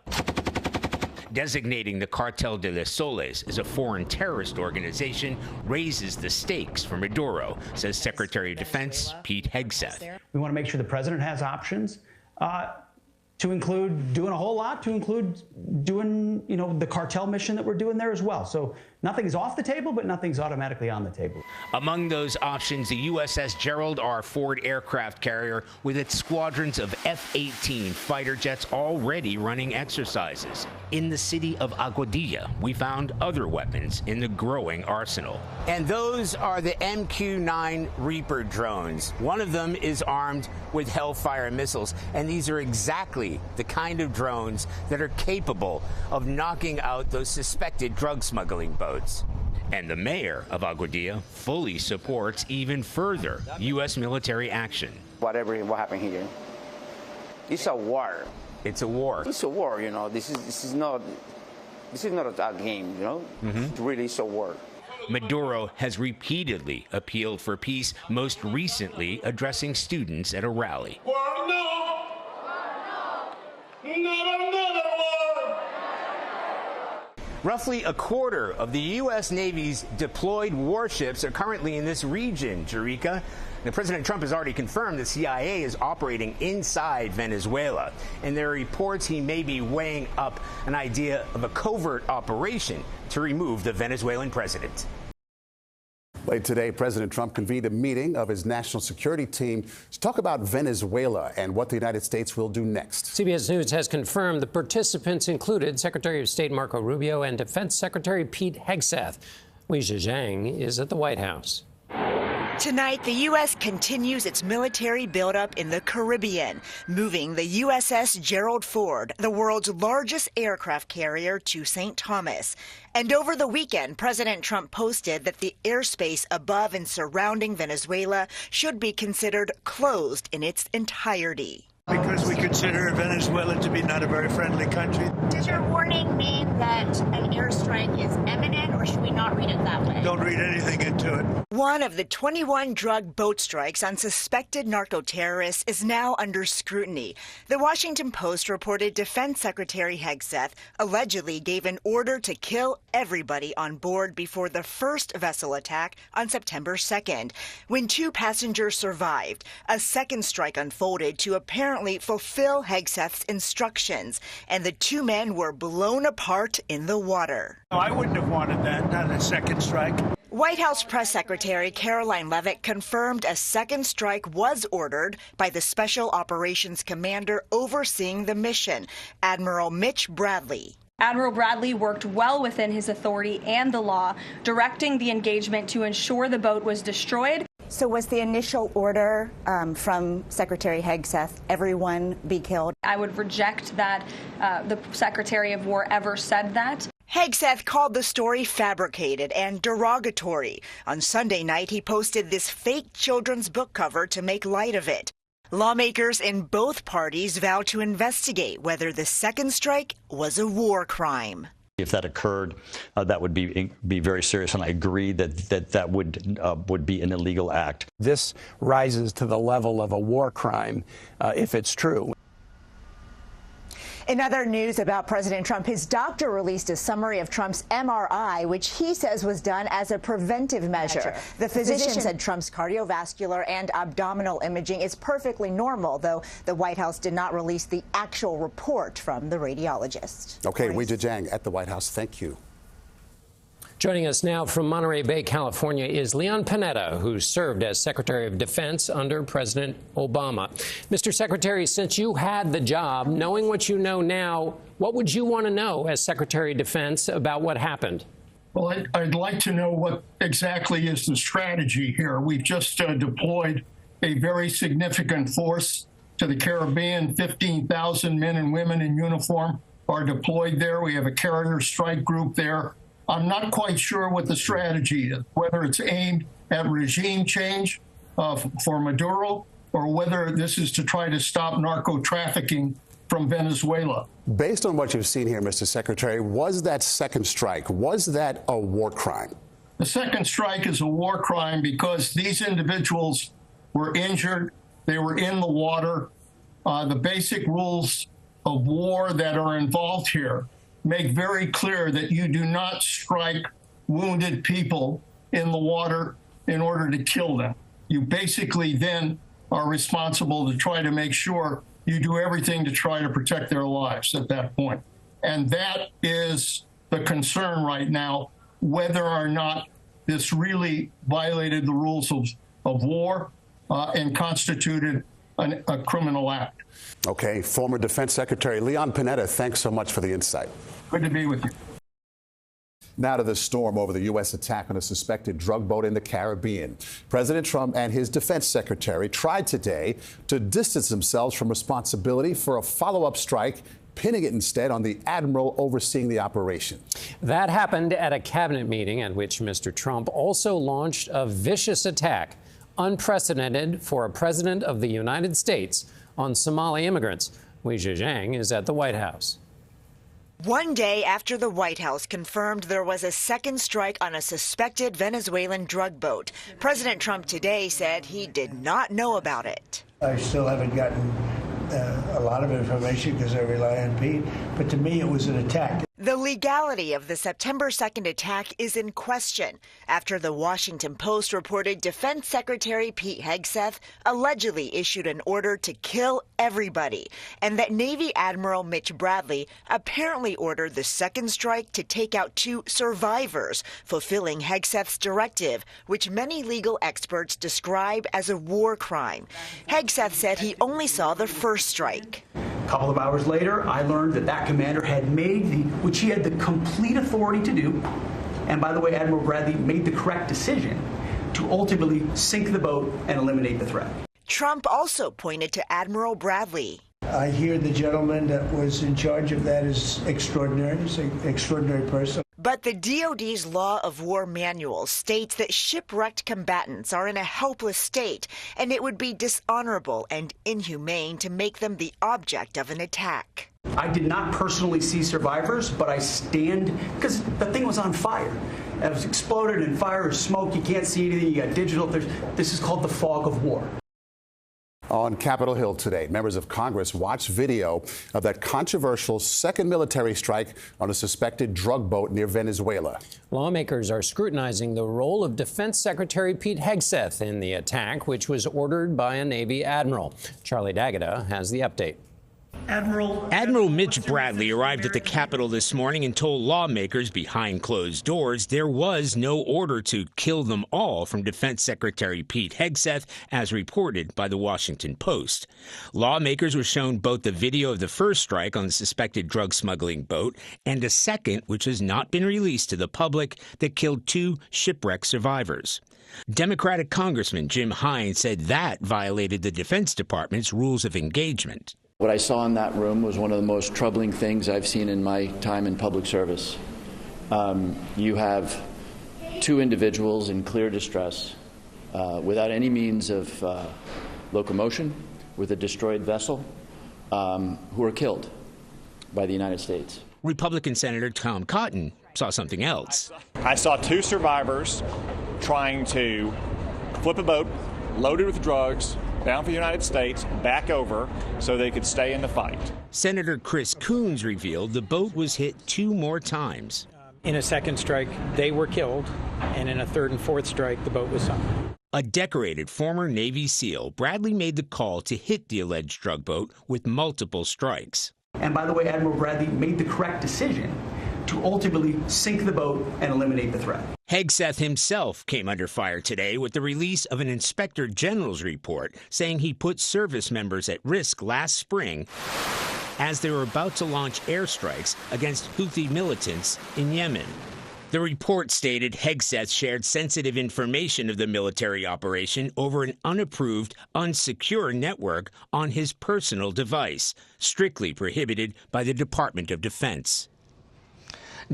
Designating the Cartel de los Soles as a foreign terrorist organization raises the stakes for Maduro, says Secretary of Defense Pete Hegseth. We want to make sure the president has options to include doing a whole lot, to include doing, the cartel mission that we're doing there as well. So nothing's off the table, but nothing's automatically on the table. Among those options, the USS Gerald R. Ford aircraft carrier with its squadrons of F-18 fighter jets already running exercises. In the city of Aguadilla, we found other weapons in the growing arsenal. And those are the MQ-9 Reaper drones. One of them is armed with Hellfire missiles, and these are exactly the kind of drones that are capable of knocking out those suspected drug smuggling boats. And the mayor of Aguadilla fully supports even further U.S. military action. Whatever will happen here, it's a war. It's a war. It's a war, This is not a game, It really is a war. Maduro has repeatedly appealed for peace, most recently addressing students at a rally. Roughly a quarter of the U.S. Navy's deployed warships are currently in this region, Jerika. Now, President Trump has already confirmed the CIA is operating inside Venezuela, and there are reports he may be weighing up an idea of a covert operation to remove the Venezuelan president. Late today, President Trump convened a meeting of his national security team to talk about Venezuela and what the United States will do next. CBS News has confirmed the participants included Secretary of State Marco Rubio and Defense Secretary Pete Hegseth. Weijia Zhang is at the White House. Tonight, the U.S. continues its military buildup in the Caribbean, moving the USS Gerald Ford, the world's largest aircraft carrier, to St. Thomas. And over the weekend, President Trump posted that the airspace above and surrounding Venezuela should be considered closed in its entirety. Because we consider Venezuela to be not a very friendly country. Does your warning mean that an airstrike is imminent, or should we not read it that way? Don't read anything into it. One of the 21 drug boat strikes on suspected narco-terrorists is now under scrutiny. The Washington Post reported Defense Secretary Hegseth allegedly gave an order to kill everybody on board before the first vessel attack on September 2nd. When 2 passengers survived, a second strike unfolded to apparently fulfill Hegseth's instructions, and the 2 men were blown apart in the water. No, I wouldn't have wanted that, not a second strike. White House Press Secretary Caroline Leavitt confirmed a second strike was ordered by the Special Operations Commander overseeing the mission, Admiral Mitch Bradley. Admiral Bradley worked well within his authority and the law, directing the engagement to ensure the boat was destroyed. So was the initial order from Secretary Hegseth, everyone be killed? I would reject that the Secretary of War ever said that. Hegseth called the story fabricated and derogatory. On Sunday night, he posted this fake children's book cover to make light of it. Lawmakers in both parties vowed to investigate whether the second strike was a war crime. If that occurred, that would be very serious, and I agree that would be an illegal act. This rises to the level of a war crime if it's true. In other news about President Trump, his doctor released a summary of Trump's MRI, which he says was done as a preventive measure. The physician said Trump's cardiovascular and abdominal imaging is perfectly normal, though the White House did not release the actual report from the radiologist. Okay, Wei Zhejiang at the White House. Thank you. Joining us now from Monterey Bay, California, is Leon Panetta, who served as Secretary of Defense under President Obama. Mr. Secretary, since you had the job, knowing what you know now, what would you want to know as Secretary of Defense about what happened? Well, I'd like to know what exactly is the strategy here. We've just deployed a very significant force to the Caribbean. 15,000 men and women in uniform are deployed there. We have a carrier strike group there. I'm not quite sure what the strategy is, whether it's aimed at regime change for Maduro or whether this is to try to stop narco-trafficking from Venezuela. Based on what you've seen here, Mr. Secretary, was that second strike, was that a war crime? The second strike is a war crime because these individuals were injured. They were in the water. The basic rules of war that are involved here make very clear that you do not strike wounded people in the water in order to kill them. You basically then are responsible to try to make sure you do everything to try to protect their lives at that point. And that is the concern right now, whether or not this really violated the rules of war and constituted a criminal act. Okay, former Defense Secretary Leon Panetta, thanks so much for the insight. Good to be with you. Now to the storm over the U.S. attack on a suspected drug boat in the Caribbean. President Trump and his defense secretary tried today to distance themselves from responsibility for a follow-up strike, pinning it instead on the admiral overseeing the operation. That happened at a cabinet meeting at which Mr. Trump also launched a vicious attack, unprecedented for a president of the United States, on Somali immigrants. Wei Zhejiang is at the White House. One day after the White House confirmed there was a second strike on a suspected Venezuelan drug boat, President Trump today said he did not know about it. I still haven't gotten a lot of information because I rely on Pete, but to me it was an attack. The legality of the September 2nd attack is in question after the Washington Post reported Defense Secretary Pete Hegseth allegedly issued an order to kill everybody, and that Navy Admiral Mitch Bradley apparently ordered the second strike to take out 2 survivors, fulfilling Hegseth's directive, which many legal experts describe as a war crime. Hegseth said he only saw the first strike. A couple of hours later, I learned that commander had made which he had the complete authority to do, and by the way, Admiral Bradley made the correct decision to ultimately sink the boat and eliminate the threat. Trump also pointed to Admiral Bradley. I hear the gentleman that was in charge of that is extraordinary. He's an extraordinary person. But the DoD's Law of War Manual states that shipwrecked combatants are in a helpless state, and it would be dishonorable and inhumane to make them the object of an attack. I did not personally see survivors, but I stand, because the thing was on fire. It was exploded in fire or smoke. You can't see anything. You got digital. This is called the fog of war. On Capitol Hill today, members of Congress watched video of that controversial second military strike on a suspected drug boat near Venezuela. Lawmakers are scrutinizing the role of Defense Secretary Pete Hegseth in the attack, which was ordered by a Navy admiral. Charlie D'Agata has the update. Admiral Mitch Bradley arrived at the Capitol this morning and told lawmakers behind closed doors there was no order to kill them all from Defense Secretary Pete Hegseth, as reported by the Washington Post. Lawmakers were shown both the video of the first strike on the suspected drug smuggling boat and a second, which has not been released to the public, that killed 2 shipwreck survivors. Democratic Congressman Jim Hines said that violated the Defense Department's rules of engagement. What I saw in that room was one of the most troubling things I've seen in my time in public service. You have 2 individuals in clear distress, without any means of locomotion, with a destroyed vessel, who were killed by the United States. Republican Senator Tom Cotton saw something else. I saw 2 survivors trying to flip a boat loaded with drugs down for the United States, back over, so they could stay in the fight. Senator Chris Coons revealed the boat was hit 2 more times. In a second strike, they were killed, and in a third and fourth strike, the boat was sunk. A decorated former Navy SEAL, Bradley made the call to hit the alleged drug boat with multiple strikes. And by the way, Admiral Bradley made the correct decision to ultimately sink the boat and eliminate the threat. Hegseth himself came under fire today with the release of an Inspector General's report saying he put service members at risk last spring as they were about to launch airstrikes against Houthi militants in Yemen. The report stated Hegseth shared sensitive information of the military operation over an unapproved, unsecure network on his personal device, strictly prohibited by the Department of Defense.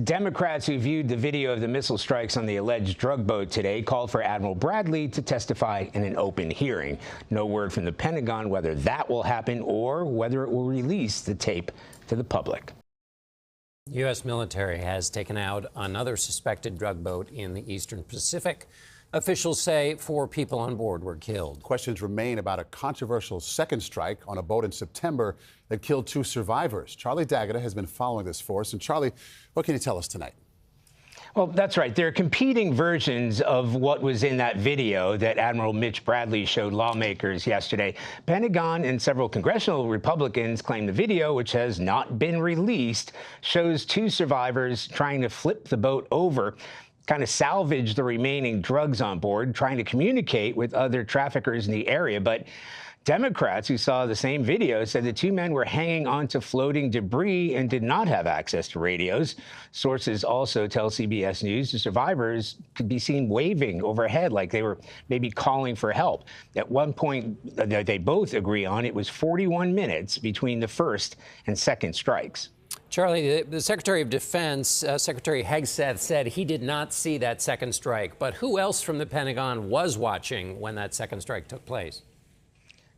Democrats who viewed the video of the missile strikes on the alleged drug boat today called for Admiral Bradley to testify in an open hearing. No word from the Pentagon whether that will happen or whether it will release the tape to the public. U.S. military has taken out another suspected drug boat in the Eastern Pacific. Officials say 4 people on board were killed. Questions remain about a controversial second strike on a boat in September that killed 2 survivors. Charlie D'Agata has been following this for us. And Charlie, what can you tell us tonight? Well, that's right. There are competing versions of what was in that video that Admiral Mitch Bradley showed lawmakers yesterday. Pentagon and several congressional Republicans claim the video, which has not been released, shows 2 survivors trying to flip the boat over, kind of salvage the remaining drugs on board, trying to communicate with other traffickers in the area. But Democrats who saw the same video said the 2 men were hanging onto floating debris and did not have access to radios. Sources also tell CBS News the survivors could be seen waving overhead like they were maybe calling for help. At one point, they both agree on it was 41 minutes between the first and second strikes. Charlie, the Secretary of Defense, Secretary Hegseth, said he did not see that second strike. But who else from the Pentagon was watching when that second strike took place?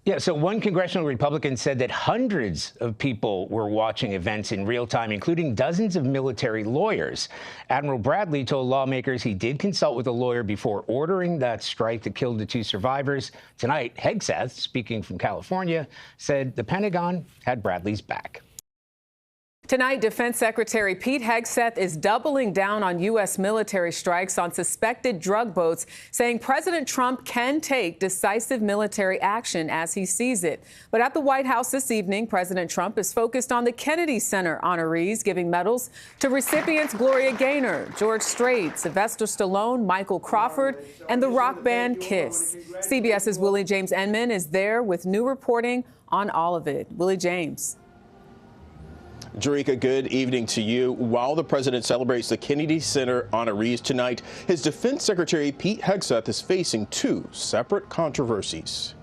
Yeah, so one congressional Republican said that hundreds of people were watching events in real time, including dozens of military lawyers. Admiral Bradley told lawmakers he did consult with a lawyer before ordering that strike that killed the 2 survivors. Tonight, Hegseth, speaking from California, said the Pentagon had Bradley's back. Tonight, Defense Secretary Pete Hegseth is doubling down on U.S. military strikes on suspected drug boats, saying President Trump can take decisive military action as he sees it. But at the White House this evening, President Trump is focused on the Kennedy Center honorees, giving medals to recipients Gloria Gaynor, George Strait, Sylvester Stallone, Michael Crawford, and the rock band Kiss. CBS's Willie James Enman is there with new reporting on all of it. Willie James. Jerika, good evening to you. While the president celebrates the Kennedy Center honorees tonight, his defense secretary Pete Hegseth is facing 2 separate controversies.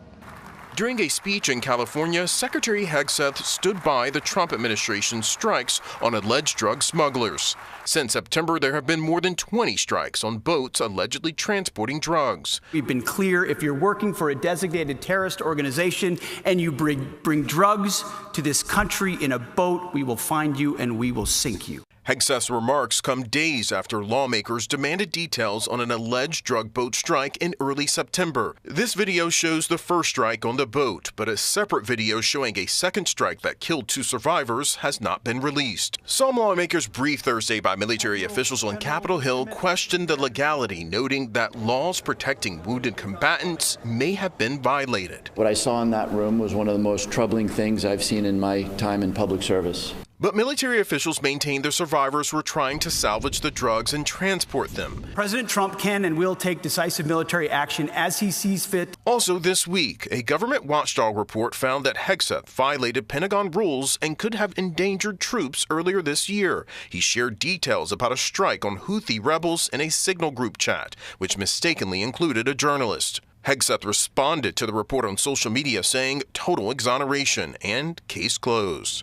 During a speech in California, Secretary Hegseth stood by the Trump administration's strikes on alleged drug smugglers. Since September, there have been more than 20 strikes on boats allegedly transporting drugs. We've been clear, if you're working for a designated terrorist organization and you bring drugs to this country in a boat, we will find you and we will sink you. Hegseth's remarks come days after lawmakers demanded details on an alleged drug boat strike in early September. This video shows the first strike on the boat, but a separate video showing a second strike that killed 2 survivors has not been released. Some lawmakers briefed Thursday by military officials on Capitol Hill questioned the legality, noting that laws protecting wounded combatants may have been violated. What I saw in that room was one of the most troubling things I've seen in my time in public service. But military officials maintain the survivors were trying to salvage the drugs and transport them. President Trump can and will take decisive military action as he sees fit. Also this week, a government watchdog report found that Hegseth violated Pentagon rules and could have endangered troops earlier this year. He shared details about a strike on Houthi rebels in a Signal group chat, which mistakenly included a journalist. Hegseth responded to the report on social media saying total exoneration and case closed.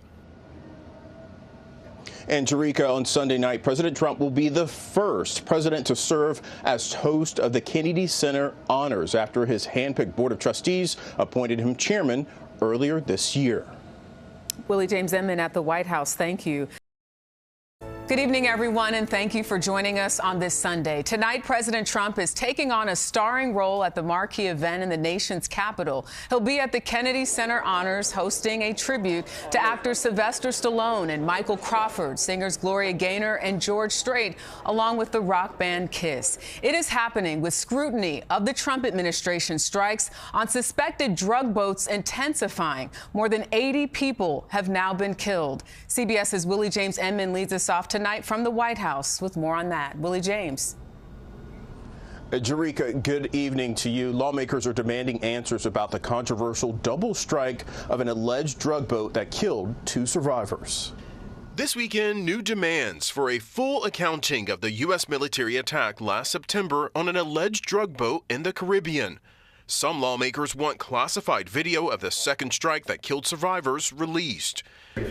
And Jerika, on Sunday night, President Trump will be the first president to serve as host of the Kennedy Center Honors after his handpicked board of trustees appointed him chairman earlier this year. Willie James Enman at the White House, thank you. Good evening, everyone, and thank you for joining us on this Sunday. Tonight, President Trump is taking on a starring role at the marquee event in the nation's capital. He'll be at the Kennedy Center Honors hosting a tribute to actors Sylvester Stallone and Michael Crawford, singers Gloria Gaynor and George Strait, along with the rock band Kiss. It is happening with scrutiny of the Trump administration strikes on suspected drug boats intensifying. More than 80 people have now been killed. CBS's Willie James Enman leads us off tonight from the White House with more on that. Willie James. Jerika, good evening to you. Lawmakers are demanding answers about the controversial double strike of an alleged drug boat that killed 2 survivors. This weekend, new demands for a full accounting of the U.S. military attack last September on an alleged drug boat in the Caribbean. Some lawmakers want classified video of the second strike that killed survivors released.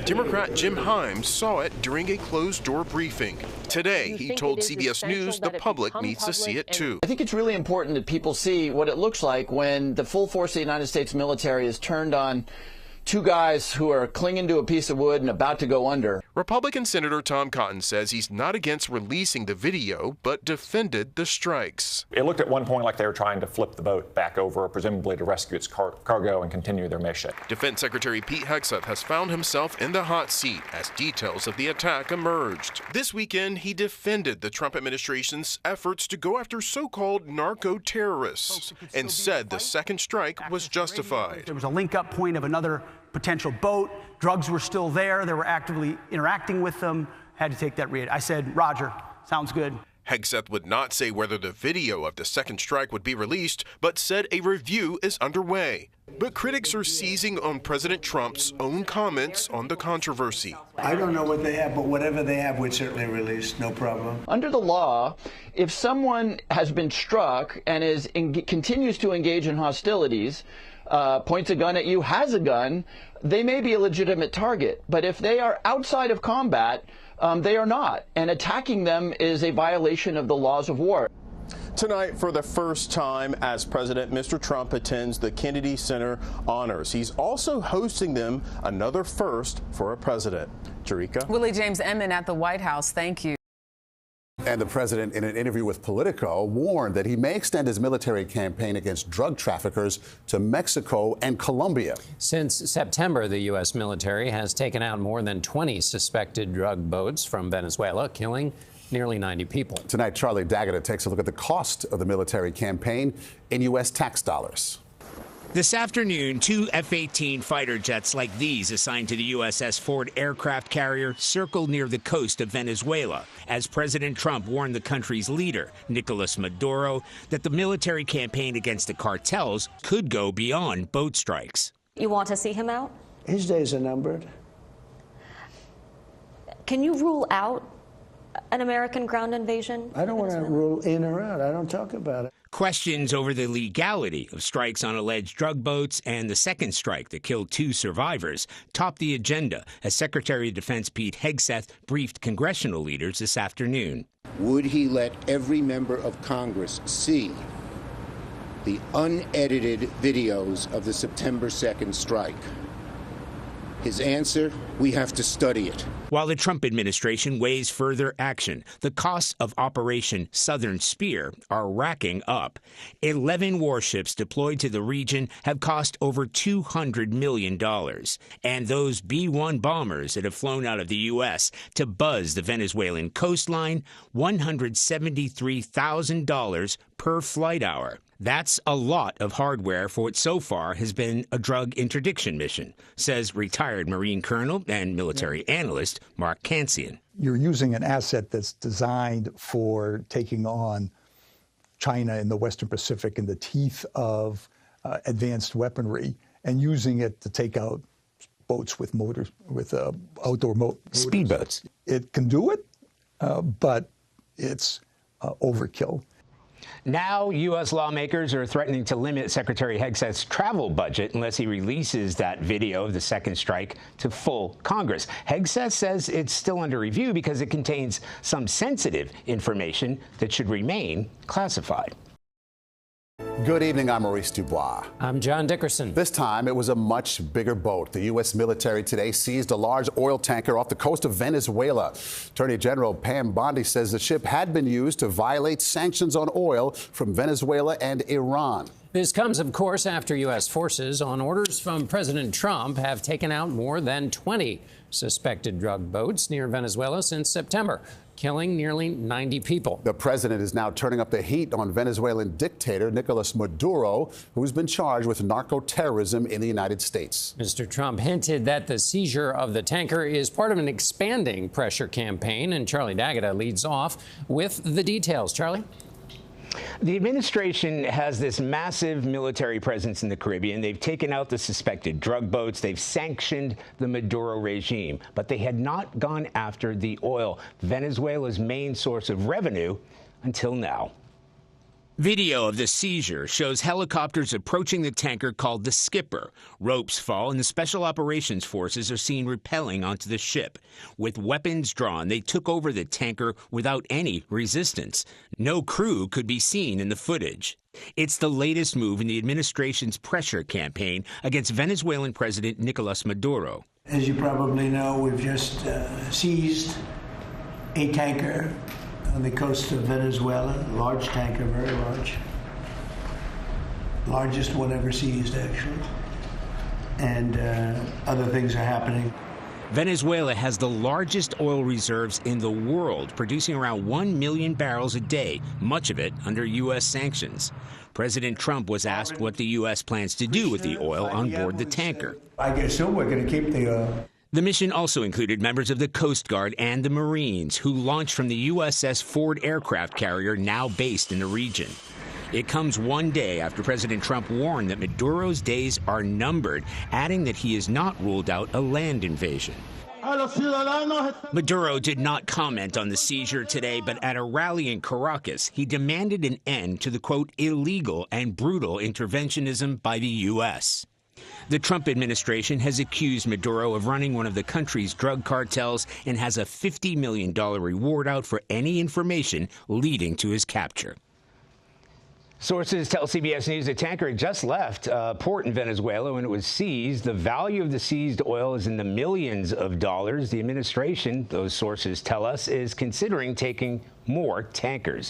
Democrat Jim Himes saw it during a closed-door briefing. Today, he told CBS News the public needs to see it too. I think it's really important that people see what it looks like when the full force of the United States military is turned on 2 guys who are clinging to a piece of wood and about to go under. Republican Senator Tom Cotton says he's not against releasing the video, but defended the strikes. It looked at one point like they were trying to flip the boat back over, presumably to rescue its cargo and continue their mission. Defense Secretary Pete Hegseth has found himself in the hot seat as details of the attack emerged. This weekend, he defended the Trump administration's efforts to go after so-called narco-terrorists and said the second strike was justified. There was a link-up point of another potential boat. Drugs were still there. They were actively interacting with them. Had to take that read. I said, Roger, sounds good. Hegseth would not say whether the video of the second strike would be released, but said a review is underway. But critics are seizing on President Trump's own comments on the controversy. I don't know what they have, but whatever they have, we'd certainly release, no problem. Under the law, if someone has been struck and continues to engage in hostilities, points a gun at you, has a gun, they may be a legitimate target. But if they are outside of combat, they are not. And attacking them is a violation of the laws of war. Tonight, for the first time as president, Mr. Trump attends the Kennedy Center Honors. He's also hosting them, another first for a president. Jerika? Willie James Enman at the White House. Thank you. And the president, in an interview with Politico, warned that he may extend his military campaign against drug traffickers to Mexico and Colombia. Since September, the U.S. military has taken out more than 20 suspected drug boats from Venezuela, killing nearly 90 people. Tonight, Charlie Daggett takes a look at the cost of the military campaign in U.S. tax dollars. This afternoon, 2 F-18 fighter jets like these assigned to the USS Ford aircraft carrier circled near the coast of Venezuela as President Trump warned the country's leader, Nicolas Maduro, that the military campaign against the cartels could go beyond boat strikes. You want to see him out? His days are numbered. Can you rule out an American ground invasion? I don't want to rule in or out. I don't talk about it. Questions over the legality of strikes on alleged drug boats and the second strike that killed 2 survivors topped the agenda as Secretary of Defense Pete Hegseth briefed congressional leaders this afternoon. Would he let every member of Congress see the unedited videos of the September 2nd strike? His answer, we have to study it. While the Trump administration weighs further action, the costs of Operation Southern Spear are racking up. 11 warships deployed to the region have cost over $200 million. And those B-1 bombers that have flown out of the U.S. to buzz the Venezuelan coastline, $173,000 per flight hour. That's a lot of hardware for what so far has been a drug interdiction mission, says retired Marine Colonel and military analyst Mark Kansian. You're using an asset that's designed for taking on China in the Western Pacific in the teeth of advanced weaponry and using it to take out boats with motors, with outdoor motors. Speedboats. It can do it, but it's overkill. Now, U.S. lawmakers are threatening to limit Secretary Hegseth's travel budget unless he releases that video of the second strike to full Congress. Hegseth says it's still under review because it contains some sensitive information that should remain classified. Good evening, I'm Maurice Dubois. I'm John Dickerson. This time, it was a much bigger boat. The U.S. military today seized a large oil tanker off the coast of Venezuela. Attorney General Pam Bondi says the ship had been used to violate sanctions on oil from Venezuela and Iran. This comes, of course, after U.S. forces, on orders from President Trump, have taken out more than 20 suspected drug boats near Venezuela since September, killing nearly 90 people. The president is now turning up the heat on Venezuelan dictator Nicolas Maduro, who's been charged with narco-terrorism in the United States. Mr. Trump hinted that the seizure of the tanker is part of an expanding pressure campaign, and Charlie D'Agata leads off with the details. Charlie? The administration has this massive military presence in the Caribbean. They've taken out the suspected drug boats. They've sanctioned the Maduro regime, but they had not gone after the oil, Venezuela's main source of revenue, until now. Video of the seizure shows helicopters approaching the tanker called the Skipper. Ropes fall, and the Special Operations Forces are seen rappelling onto the ship. With weapons drawn, they took over the tanker without any resistance. No crew could be seen in the footage. It's the latest move in the administration's pressure campaign against Venezuelan President Nicolas Maduro. As you probably know, we've just seized a tanker on the coast of Venezuela, large tanker, very large. Largest one ever seized, actually. And other things are happening. Venezuela has the largest oil reserves in the world, producing around 1 million barrels a day, much of it under U.S. sanctions. President Trump was asked what the U.S. plans to do with the oil on board the tanker. I assume we're going to keep the oil. The mission also included members of the Coast Guard and the Marines, who launched from the USS Ford aircraft carrier now based in the region. It comes one day after President Trump warned that Maduro's days are numbered, adding that he has not ruled out a land invasion. Maduro did not comment on the seizure today, but at a rally in Caracas, he demanded an end to the, quote, illegal and brutal interventionism by the U.S. The Trump administration has accused Maduro of running one of the country's drug cartels and has a $50 million reward out for any information leading to his capture. Sources tell CBS News a tanker had just left a port in Venezuela when it was seized. The value of the seized oil is in the millions of dollars. The administration, those sources tell us, is considering taking more tankers.